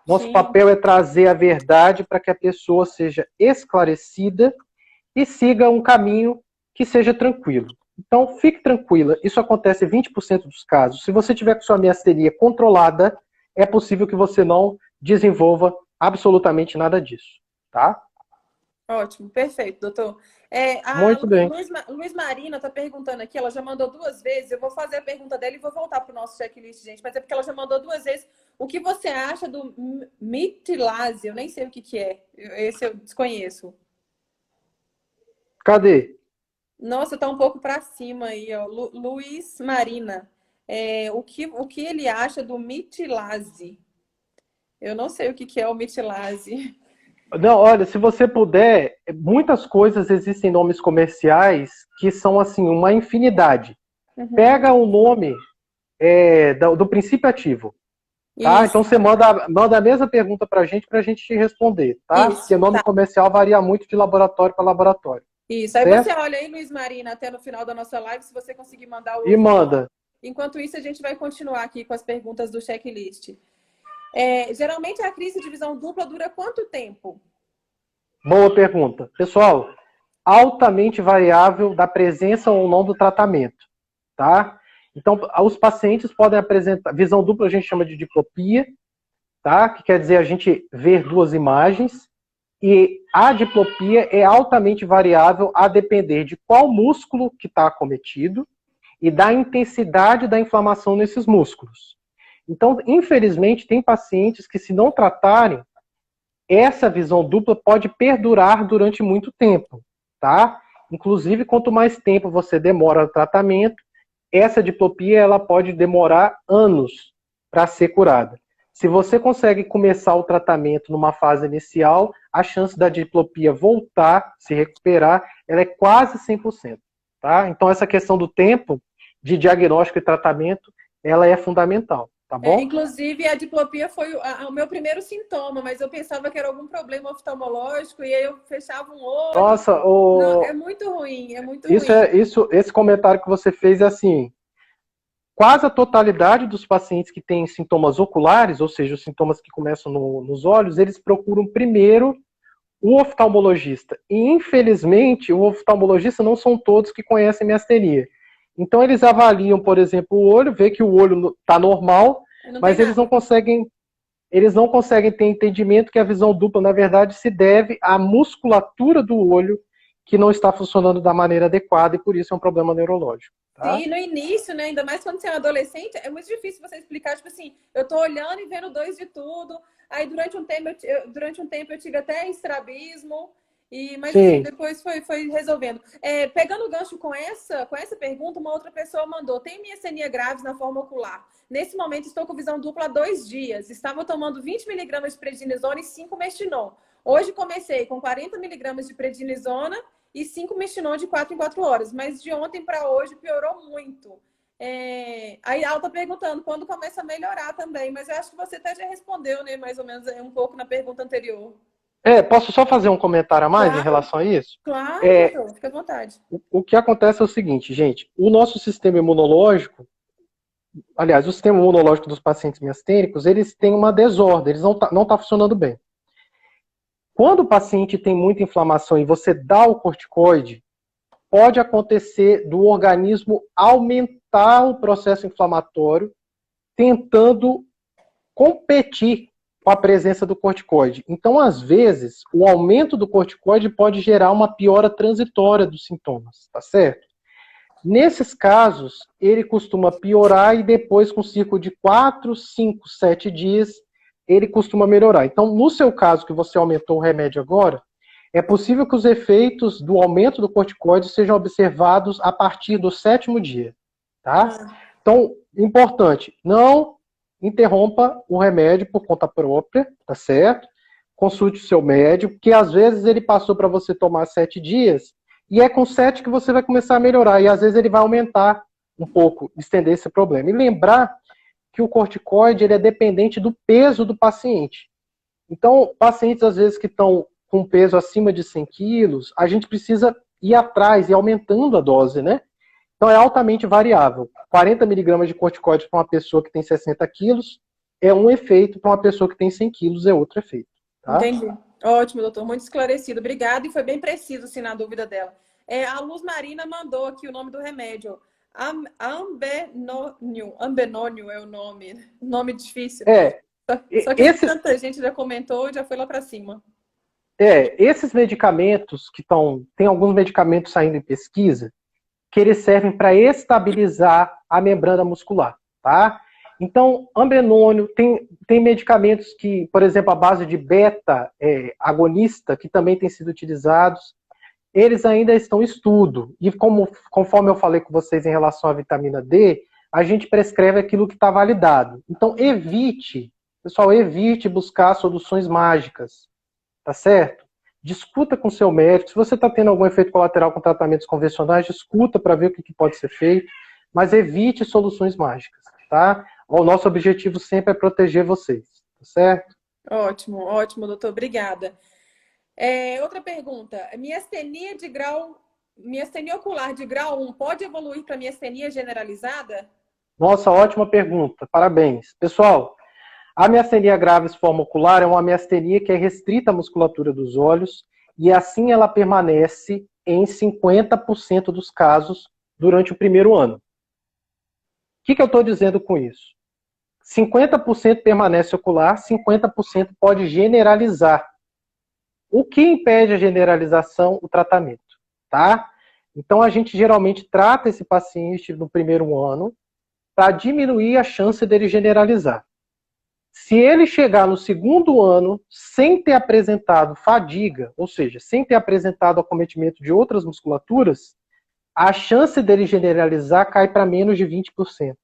Nosso papel é trazer a verdade para que a pessoa seja esclarecida e siga um caminho que seja tranquilo. Então, fique tranquila. Isso acontece em 20% dos casos. Se você tiver com sua miastenia controlada, é possível que você não desenvolva absolutamente nada disso. Tá? Ótimo, perfeito, doutor. Muito bem. Luiz Marina está perguntando aqui, ela já mandou 2 vezes, eu vou fazer a pergunta dela e vou voltar para o nosso checklist, gente, mas é porque ela já mandou 2 vezes. O que você acha do mitilase? Eu nem sei o que é, esse eu desconheço. Cadê? Nossa, tá um pouco para cima aí, ó. Luiz Marina. O que ele acha do mitilase? Eu não sei o que é o mitilase. Não, olha, se você puder, muitas coisas existem nomes comerciais que são assim, uma infinidade. Pega o nome do princípio ativo. Tá? Então você manda a mesma pergunta pra gente te responder, tá? Isso, porque nome comercial varia muito de laboratório para laboratório. Isso, aí você olha aí, Luiz Marina, até no final da nossa live, se você conseguir mandar o... E manda. Enquanto isso, a gente vai continuar aqui com as perguntas do checklist. Geralmente a crise de visão dupla dura quanto tempo? Boa pergunta. Pessoal, altamente variável da presença ou não do tratamento, tá? Então, os pacientes podem apresentar... Visão dupla a gente chama de diplopia, tá? Que quer dizer a gente ver 2 imagens. E a diplopia é altamente variável a depender de qual músculo que está acometido e da intensidade da inflamação nesses músculos. Então, infelizmente, tem pacientes que, se não tratarem, essa visão dupla pode perdurar durante muito tempo, tá? Inclusive, quanto mais tempo você demora no tratamento, essa diplopia ela pode demorar anos para ser curada. Se você consegue começar o tratamento numa fase inicial, a chance da diplopia voltar, se recuperar, ela é quase 100%. Tá? Então, essa questão do tempo de diagnóstico e tratamento, ela é fundamental. Tá bom? Inclusive, a diplopia foi o meu primeiro sintoma, mas eu pensava que era algum problema oftalmológico e aí eu fechava um olho. Nossa, Não, é muito ruim, é muito ruim. Esse comentário que você fez é assim... quase a totalidade dos pacientes que têm sintomas oculares, ou seja, os sintomas que começam nos olhos, eles procuram primeiro o oftalmologista. E, infelizmente, o oftalmologista não são todos que conhecem miastenia. Então, eles avaliam, por exemplo, o olho, vê que o olho está normal, mas eles não conseguem ter entendimento que a visão dupla, na verdade, se deve à musculatura do olho que não está funcionando da maneira adequada e, por isso, é um problema neurológico. Tá? Sim, no início, né? Ainda mais quando você é um adolescente, é muito difícil você explicar, tipo assim, eu tô olhando e vendo dois de tudo. Aí durante um tempo eu tive até estrabismo, mas assim, depois foi resolvendo. Pegando o gancho com essa pergunta, uma outra pessoa mandou: tem miastenia graves na forma ocular. Nesse momento estou com visão dupla há 2 dias. Estava tomando 20 miligramas de prednisona e 5 mestinon. Hoje comecei com 40 miligramas de prednisona e 5 mestinon de 4 em 4 horas. Mas de ontem para hoje piorou muito. Aí ela tá perguntando quando começa a melhorar também. Mas eu acho que você até já respondeu, né? Mais ou menos um pouco na pergunta anterior. Posso só fazer um comentário a mais em relação a isso? Claro, doutor, fica à vontade. O que acontece é o seguinte, gente. O nosso sistema imunológico, aliás, o sistema imunológico dos pacientes miastênicos, eles têm uma desordem, eles não tá funcionando bem. Quando o paciente tem muita inflamação e você dá o corticoide, pode acontecer do organismo aumentar o processo inflamatório, tentando competir com a presença do corticoide. Então, às vezes, o aumento do corticoide pode gerar uma piora transitória dos sintomas, tá certo? Nesses casos, ele costuma piorar e depois, com um ciclo de 4, 5, 7 dias, ele costuma melhorar. Então, no seu caso, que você aumentou o remédio agora, é possível que os efeitos do aumento do corticoide sejam observados a partir do 7º dia, tá? Então, importante, não interrompa o remédio por conta própria, tá certo? Consulte o seu médico, porque às vezes ele passou para você tomar 7 dias, e é com 7 que você vai começar a melhorar, e às vezes ele vai aumentar um pouco, estender esse problema. E lembrar que o corticoide ele é dependente do peso do paciente. Então, pacientes às vezes que estão com peso acima de 100 quilos, a gente precisa ir atrás e aumentando a dose, né? Então é altamente variável. 40 miligramas de corticoide para uma pessoa que tem 60 quilos é um efeito, para uma pessoa que tem 100 quilos é outro efeito. Tá? Entendi. Ótimo, doutor. Muito esclarecido. Obrigada. E foi bem preciso, sim, na dúvida dela. A Luz Marina mandou aqui o nome do remédio. Ambenônio é o nome. Nome difícil. Só que tanta gente já comentou, já foi lá para cima. Esses medicamentos que tem alguns medicamentos saindo em pesquisa que eles servem para estabilizar a membrana muscular, tá? Então, ambenônio, tem medicamentos que, por exemplo, a base de beta agonista, que também tem sido utilizados, eles ainda estão em estudo. E conforme eu falei com vocês em relação à vitamina D, a gente prescreve aquilo que está validado. Então, evite buscar soluções mágicas, tá certo? Discuta com seu médico. Se você está tendo algum efeito colateral com tratamentos convencionais, discuta para ver o que pode ser feito, mas evite soluções mágicas, tá? O nosso objetivo sempre é proteger vocês, tá certo? Ótimo, ótimo, doutor. Obrigada. Outra pergunta. Miastenia ocular de grau 1 pode evoluir para miastenia generalizada? Nossa, ótima pergunta. Parabéns. Pessoal, a miastenia graves forma ocular é uma miastenia que é restrita à musculatura dos olhos e assim ela permanece em 50% dos casos durante o primeiro ano. O que eu estou dizendo com isso? 50% permanece ocular, 50% pode generalizar. O que impede a generalização? O tratamento, tá? Então a gente geralmente trata esse paciente no primeiro ano para diminuir a chance dele generalizar. Se ele chegar no segundo ano sem ter apresentado fadiga, ou seja, sem ter apresentado acometimento de outras musculaturas, a chance dele generalizar cai para menos de 20%,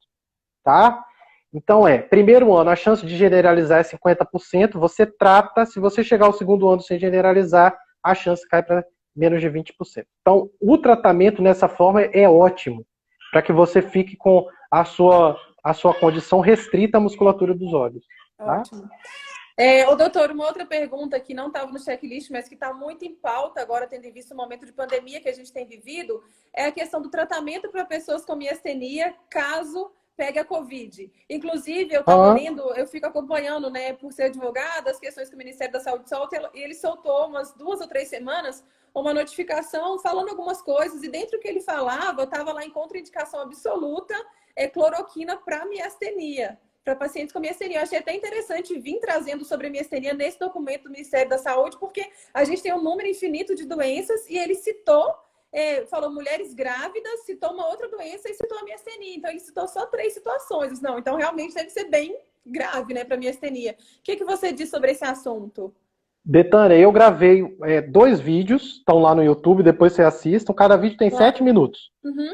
tá? Então primeiro ano, a chance de generalizar é 50%, você trata, se você chegar ao segundo ano sem generalizar, a chance cai para menos de 20%. Então, o tratamento nessa forma é ótimo, para que você fique com a sua condição restrita à musculatura dos olhos. Tá? Ótimo. Doutor, uma outra pergunta que não estava no checklist, mas que está muito em pauta agora, tendo em vista o momento de pandemia que a gente tem vivido, é a questão do tratamento para pessoas com miastenia, caso pegue a Covid. Inclusive, eu estava lendo, eu fico acompanhando, né, por ser advogada, as questões que o Ministério da Saúde solta, e ele soltou umas 2 ou 3 semanas uma notificação falando algumas coisas, e dentro do que ele falava, estava lá em contraindicação absoluta, cloroquina para miastenia, para pacientes com miastenia. Eu achei até interessante vir trazendo sobre a miastenia nesse documento do Ministério da Saúde, porque a gente tem um número infinito de doenças, e ele citou, falou mulheres grávidas, citou uma outra doença e citou a miastenia. Então, ele citou só 3 situações. Não, então realmente deve ser bem grave, né, para miastenia. O que você diz sobre esse assunto? Betânia, eu gravei 2 vídeos, estão lá no YouTube, depois você assistam. Cada vídeo tem 7 minutos. Uhum.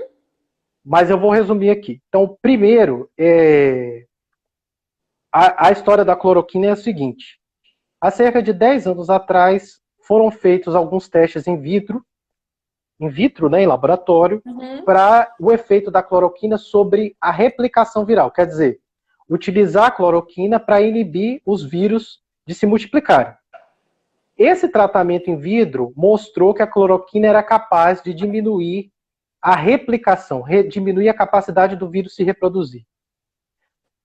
Mas eu vou resumir aqui. Então, primeiro, a história da cloroquina é a seguinte. Há cerca de 10 anos atrás, foram feitos alguns testes in vitro, né, em laboratório, para o efeito da cloroquina sobre a replicação viral. Quer dizer, utilizar a cloroquina para inibir os vírus de se multiplicarem. Esse tratamento in vitro mostrou que a cloroquina era capaz de diminuir a replicação, diminuir a capacidade do vírus se reproduzir.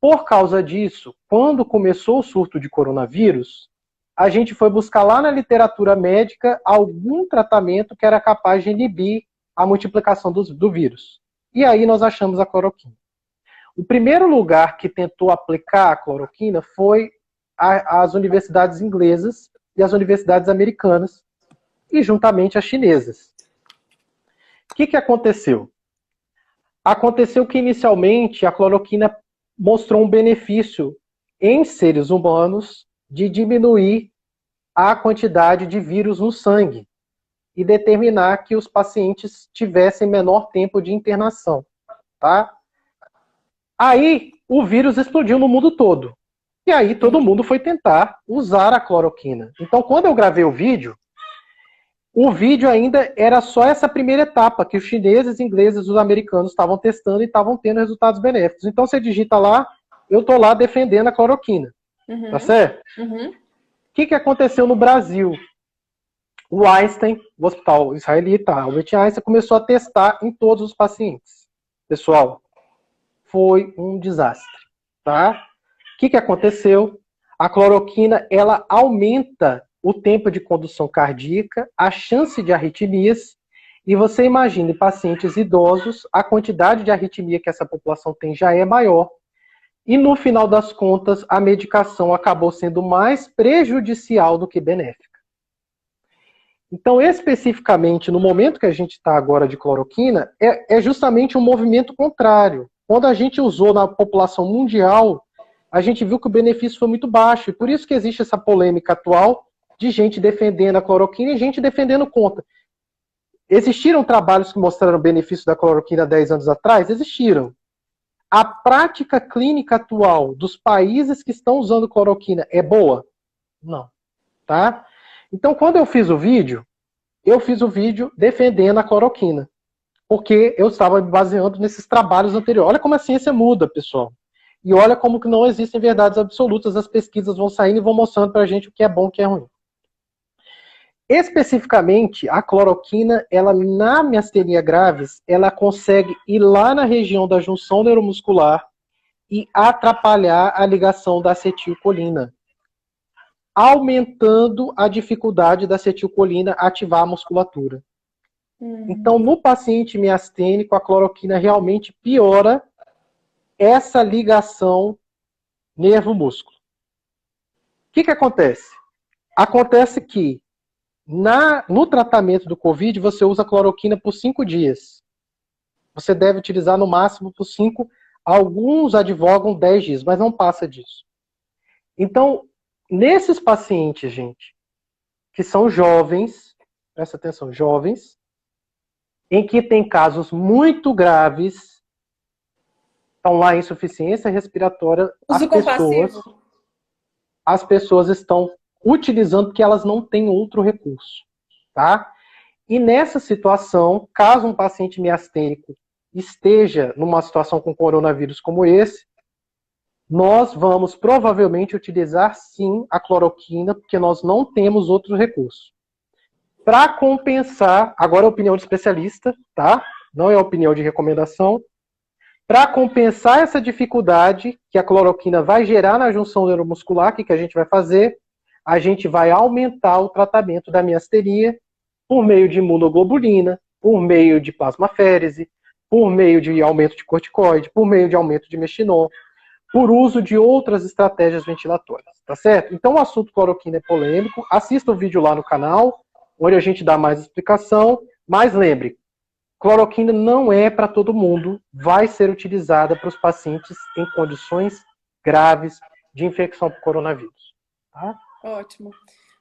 Por causa disso, quando começou o surto de coronavírus, a gente foi buscar lá na literatura médica algum tratamento que era capaz de inibir a multiplicação do vírus. E aí nós achamos a cloroquina. O primeiro lugar que tentou aplicar a cloroquina foi as universidades inglesas e as universidades americanas, e juntamente as chinesas. O que aconteceu? Aconteceu que inicialmente a cloroquina mostrou um benefício em seres humanos de diminuir a quantidade de vírus no sangue e determinar que os pacientes tivessem menor tempo de internação, tá? Aí o vírus explodiu no mundo todo. E aí todo mundo foi tentar usar a cloroquina. Então, quando eu gravei o vídeo ainda era só essa primeira etapa, que os chineses, ingleses, os americanos estavam testando e estavam tendo resultados benéficos. Então, você digita lá, eu estou lá defendendo a cloroquina. Tá certo? O que aconteceu no Brasil? O Einstein, o hospital israelita, Albert Einstein, começou a testar em todos os pacientes. Pessoal, foi um desastre, tá? O que aconteceu? A cloroquina, ela aumenta o tempo de condução cardíaca, a chance de arritmias, e você imagina, em pacientes idosos, a quantidade de arritmia que essa população tem já é maior, e no final das contas, a medicação acabou sendo mais prejudicial do que benéfica. Então, especificamente, no momento que a gente está agora de cloroquina, é justamente um movimento contrário. Quando a gente usou na população mundial, a gente viu que o benefício foi muito baixo, e por isso que existe essa polêmica atual de gente defendendo a cloroquina e gente defendendo contra. Existiram trabalhos que mostraram o benefício da cloroquina 10 anos atrás? Existiram. A prática clínica atual dos países que estão usando cloroquina é boa? Não. Tá? Então, quando eu fiz o vídeo defendendo a cloroquina, porque eu estava me baseando nesses trabalhos anteriores. Olha como a ciência muda, pessoal. E olha como que não existem verdades absolutas, as pesquisas vão saindo e vão mostrando pra gente o que é bom e o que é ruim. Especificamente, a cloroquina, ela na miastenia graves, ela consegue ir lá na região da junção neuromuscular e atrapalhar a ligação da acetilcolina, aumentando a dificuldade da acetilcolina ativar a musculatura. Então, no paciente miastênico, a cloroquina realmente piora essa ligação nervo-músculo. O que acontece? Acontece que no tratamento do Covid, você usa cloroquina por 5 dias. Você deve utilizar no máximo por 5, alguns advogam 10 dias, mas não passa disso. Então, nesses pacientes, gente, que são jovens, presta atenção, jovens, em que tem casos muito graves, estão lá em insuficiência respiratória, as pessoas estão utilizando porque elas não têm outro recurso, tá? E nessa situação, caso um paciente miastênico esteja numa situação com coronavírus como esse, nós vamos provavelmente utilizar sim a cloroquina, porque nós não temos outro recurso. Para compensar, agora é a opinião de especialista, tá? Não é a opinião de recomendação. Para compensar essa dificuldade que a cloroquina vai gerar na junção neuromuscular, o que a gente vai fazer? A gente vai aumentar o tratamento da miastenia por meio de imunoglobulina, por meio de plasmaférese, por meio de aumento de corticoide, por meio de aumento de mestinon, por uso de outras estratégias ventilatórias, tá certo? Então o assunto cloroquina é polêmico, assista o vídeo lá no canal, onde a gente dá mais explicação, mas lembre, cloroquina não é para todo mundo, vai ser utilizada para os pacientes em condições graves de infecção por coronavírus. Tá? Ótimo.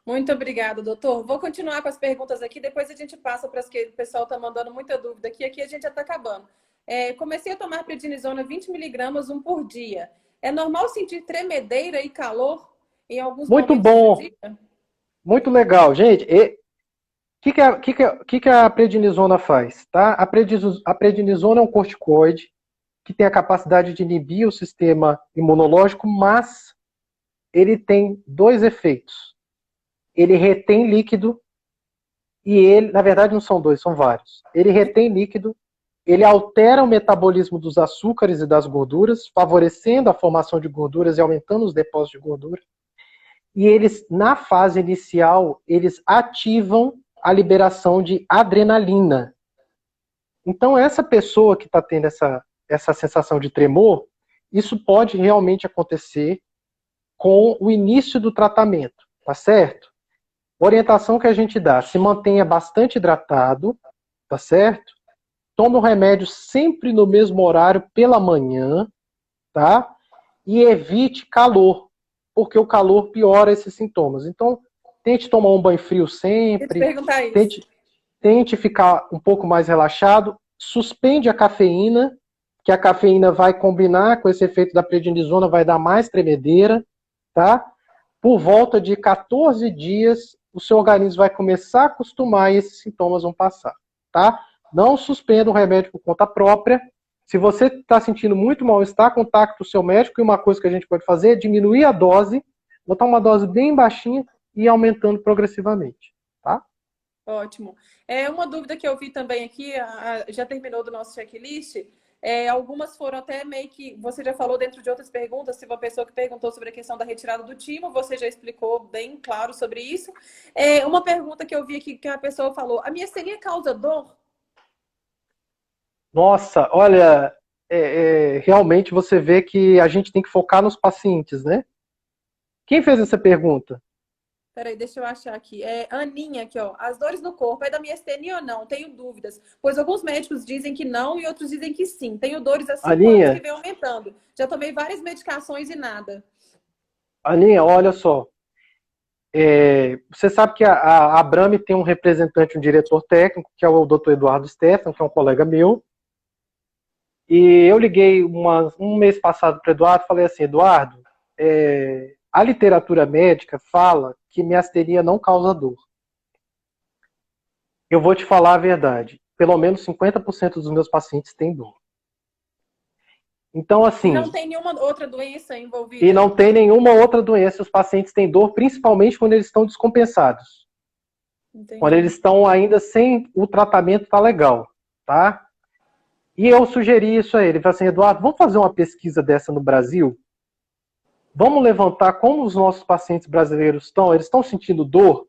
Muito obrigada, doutor. Vou continuar com as perguntas aqui, depois a gente passa para as que o pessoal está mandando muita dúvida aqui. Aqui a gente já está acabando. Comecei a tomar prednisona 20 miligramas, um por dia. É normal sentir tremedeira e calor em alguns Muito momentos bom. do dia? Muito legal. Gente, o que a prednisona faz? Tá? A prednisona é um corticoide que tem a capacidade de inibir o sistema imunológico, mas ele tem dois efeitos. Ele retém líquido e ele, na verdade não são dois, são vários. Ele retém líquido, ele altera o metabolismo dos açúcares e das gorduras, favorecendo a formação de gorduras e aumentando os depósitos de gordura. E eles, na fase inicial, eles ativam a liberação de adrenalina. Então, essa pessoa que está tendo essa sensação de tremor, isso pode realmente acontecer com o início do tratamento, tá certo? Orientação que a gente dá, se mantenha bastante hidratado, tá certo? Tome o remédio sempre no mesmo horário pela manhã, tá? E evite calor, porque o calor piora esses sintomas. Então, tente tomar um banho frio sempre, tente ficar um pouco mais relaxado, suspende a cafeína, que a cafeína vai combinar com esse efeito da prednisona, vai dar mais tremedeira, tá? Por volta de 14 dias, o seu organismo vai começar a acostumar e esses sintomas vão passar, tá? Não suspenda o remédio por conta própria. Se você está sentindo muito mal-estar, contacte o seu médico e uma coisa que a gente pode fazer é diminuir a dose, botar uma dose bem baixinha e ir aumentando progressivamente, tá? Ótimo. Uma dúvida que eu vi também aqui, já terminou do nosso checklist, algumas foram até meio que, você já falou dentro de outras perguntas, se uma pessoa que perguntou sobre a questão da retirada do timo, você já explicou bem claro sobre isso. Uma pergunta que eu vi aqui, que a pessoa falou, a miastenia causa dor? Nossa, olha, realmente você vê que a gente tem que focar nos pacientes, né? Quem fez essa pergunta? Peraí, deixa eu achar aqui. Aninha aqui, ó. As dores no corpo é da miastenia ou não? Tenho dúvidas. Pois alguns médicos dizem que não e outros dizem que sim. Tenho dores há 5 anos que vem aumentando. Já tomei várias medicações e nada. Aninha, olha só. Você sabe que a Abrame tem um representante, um diretor técnico, que é o Dr. Eduardo Stefan, que é um colega meu. E eu liguei um mês passado para o Eduardo e falei assim, Eduardo, a literatura médica fala que miastenia não causa dor. Eu vou te falar a verdade. Pelo menos 50% dos meus pacientes têm dor. Então, assim... E não tem nenhuma outra doença envolvida? E não tem nenhuma outra doença. Os pacientes têm dor, principalmente quando eles estão descompensados. Entendi. Quando eles estão ainda sem o tratamento tá legal, tá? E eu sugeri isso a ele. Falei assim, Eduardo, vamos fazer uma pesquisa dessa no Brasil? Vamos levantar como os nossos pacientes brasileiros estão? Eles estão sentindo dor?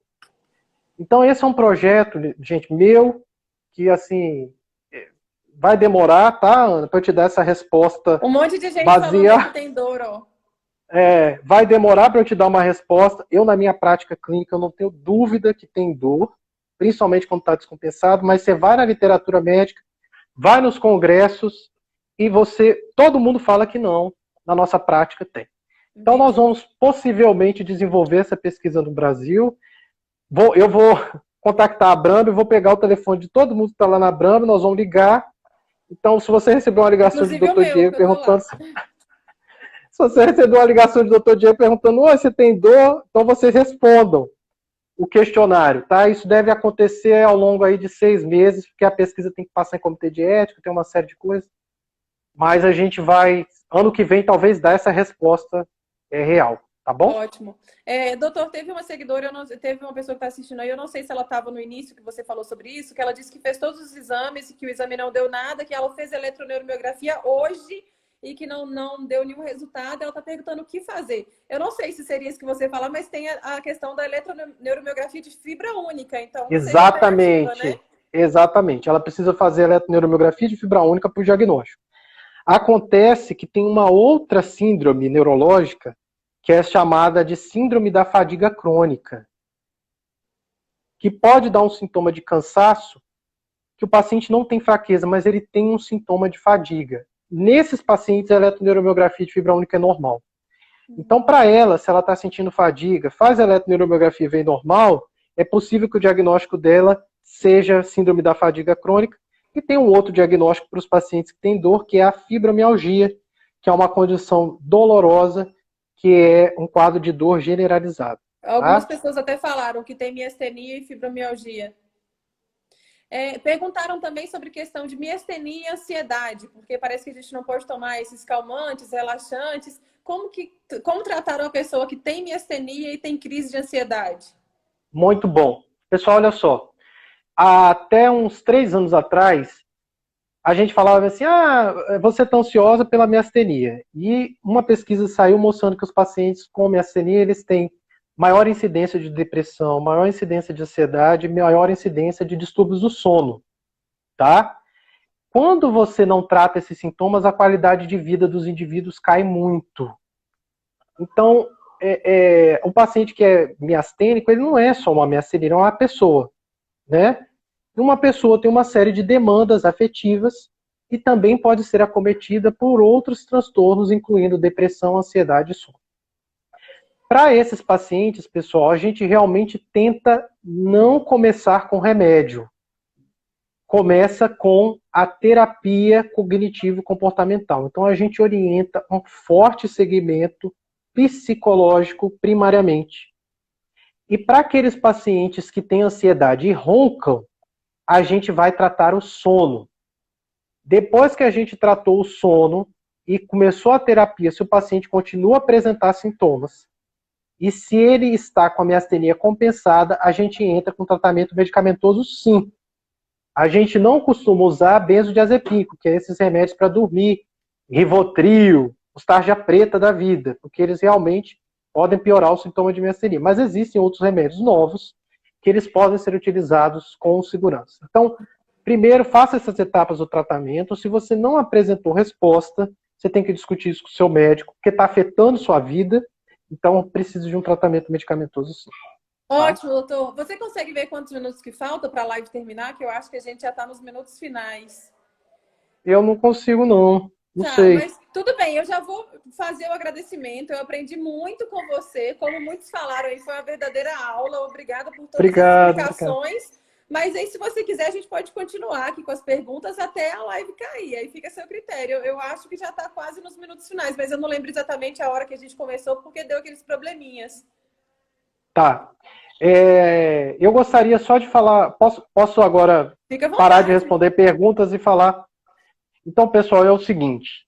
Então, esse é um projeto, gente, meu, que, assim, vai demorar, tá, Ana, para eu te dar essa resposta. Um monte de gente falando que tem dor, ó. Vai demorar para eu te dar uma resposta. Eu, na minha prática clínica, eu não tenho dúvida que tem dor, principalmente quando está descompensado, mas você vai na literatura médica, vai nos congressos e todo mundo fala que não, na nossa prática tem. Então nós vamos possivelmente desenvolver essa pesquisa no Brasil. Eu vou contactar a Abrame, vou pegar o telefone de todo mundo que está lá na Abrame, nós vamos ligar. Então, se você receber uma ligação do Dr. Diego perguntando... Se você receber uma ligação do Dr. Diego perguntando, você tem dor? Então vocês respondam o questionário, tá? Isso deve acontecer ao longo aí de 6 meses, porque a pesquisa tem que passar em comitê de ética, tem uma série de coisas. Mas a gente vai, ano que vem, talvez dar essa resposta real, Tá bom? Ótimo. Doutor, teve uma seguidora, teve uma pessoa que está assistindo aí, eu não sei se ela estava no início que você falou sobre isso, que ela disse que fez todos os exames e que o exame não deu nada, que ela fez eletroneuromiografia hoje e que não deu nenhum resultado. Ela está perguntando o que fazer. Eu não sei se seria isso que você falar, mas tem a questão da eletroneuromiografia de fibra única, então seria Exatamente. né? Exatamente. Ela precisa fazer eletroneuromiografia de fibra única para o diagnóstico. Acontece que tem uma outra síndrome neurológica que é chamada de síndrome da fadiga crônica, que pode dar um sintoma de cansaço, que o paciente não tem fraqueza, mas ele tem um sintoma de fadiga. Nesses pacientes, a eletroneuromiografia de fibra única é normal. Então, para ela, se ela está sentindo fadiga, faz a eletroneuromiografia e vem normal, é possível que o diagnóstico dela seja síndrome da fadiga crônica. E tem um outro diagnóstico para os pacientes que têm dor, que é a fibromialgia, que é uma condição dolorosa, que é um quadro de dor generalizado. Algumas pessoas até falaram que tem miastenia e fibromialgia. Perguntaram também sobre questão de miastenia e ansiedade, porque parece que a gente não pode tomar esses calmantes, relaxantes. Como tratar uma pessoa que tem miastenia e tem crise de ansiedade? Muito bom. Pessoal, olha só. Até uns 3 anos atrás, a gente falava assim, você está ansiosa pela miastenia. E uma pesquisa saiu mostrando que os pacientes com miastenia, eles têm maior incidência de depressão, maior incidência de ansiedade, maior incidência de distúrbios do sono, tá? Quando você não trata esses sintomas, a qualidade de vida dos indivíduos cai muito. Então, o paciente que é miastênico, ele não é só uma miastenia, ele é uma pessoa, né? Uma pessoa tem uma série de demandas afetivas e também pode ser acometida por outros transtornos, incluindo depressão, ansiedade e sono. Para esses pacientes, pessoal, a gente realmente tenta não começar com remédio. Começa com a terapia cognitivo-comportamental. Então, a gente orienta um forte segmento psicológico primariamente. E para aqueles pacientes que têm ansiedade e roncam, a gente vai tratar o sono. Depois que a gente tratou o sono e começou a terapia, se o paciente continua a apresentar sintomas, e se ele está com a miastenia compensada, a gente entra com tratamento medicamentoso sim. A gente não costuma usar benzodiazepínico, que é esses remédios para dormir, Rivotril, os tarja preta da vida, porque eles realmente podem piorar o sintoma de miastenia. Mas existem outros remédios novos que eles podem ser utilizados com segurança. Então, primeiro, faça essas etapas do tratamento. Se você não apresentou resposta, você tem que discutir isso com o seu médico, porque está afetando sua vida. Então, precisa de um tratamento medicamentoso, sim. Ótimo, doutor. Você consegue ver quantos minutos que falta para a live terminar? Que eu acho que a gente já está nos minutos finais. Eu não consigo, não. Não sei. Mas tudo bem, eu já vou fazer o agradecimento. Eu aprendi muito com você. Como muitos falaram aí, foi uma verdadeira aula. Obrigada por todas as explicações. Obrigado. Mas aí, se você quiser, a gente pode continuar aqui com as perguntas até a live cair. Aí fica a seu critério. Eu acho que já está quase nos minutos finais, mas eu não lembro exatamente a hora que a gente começou, porque deu aqueles probleminhas. Tá. Eu gostaria só de falar... Posso agora parar de responder perguntas e falar... Então, pessoal, é o seguinte.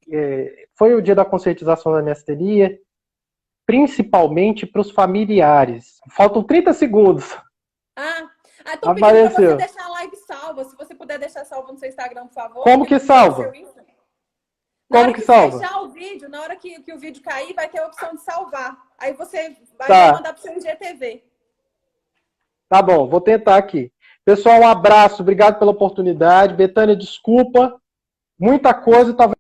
Foi o dia da conscientização da miastenia, principalmente para os familiares. Faltam 30 segundos. Tô pedindo para você deixar a live salva. Se você puder deixar salva no seu Instagram, por favor. Como que salva? Como que salva? Fechar o vídeo, na hora que o vídeo cair, vai ter a opção de salvar. Aí você vai mandar para o seu IGTV. Tá bom, vou tentar aqui. Pessoal, um abraço, obrigado pela oportunidade. Betânia, desculpa. Muita coisa, talvez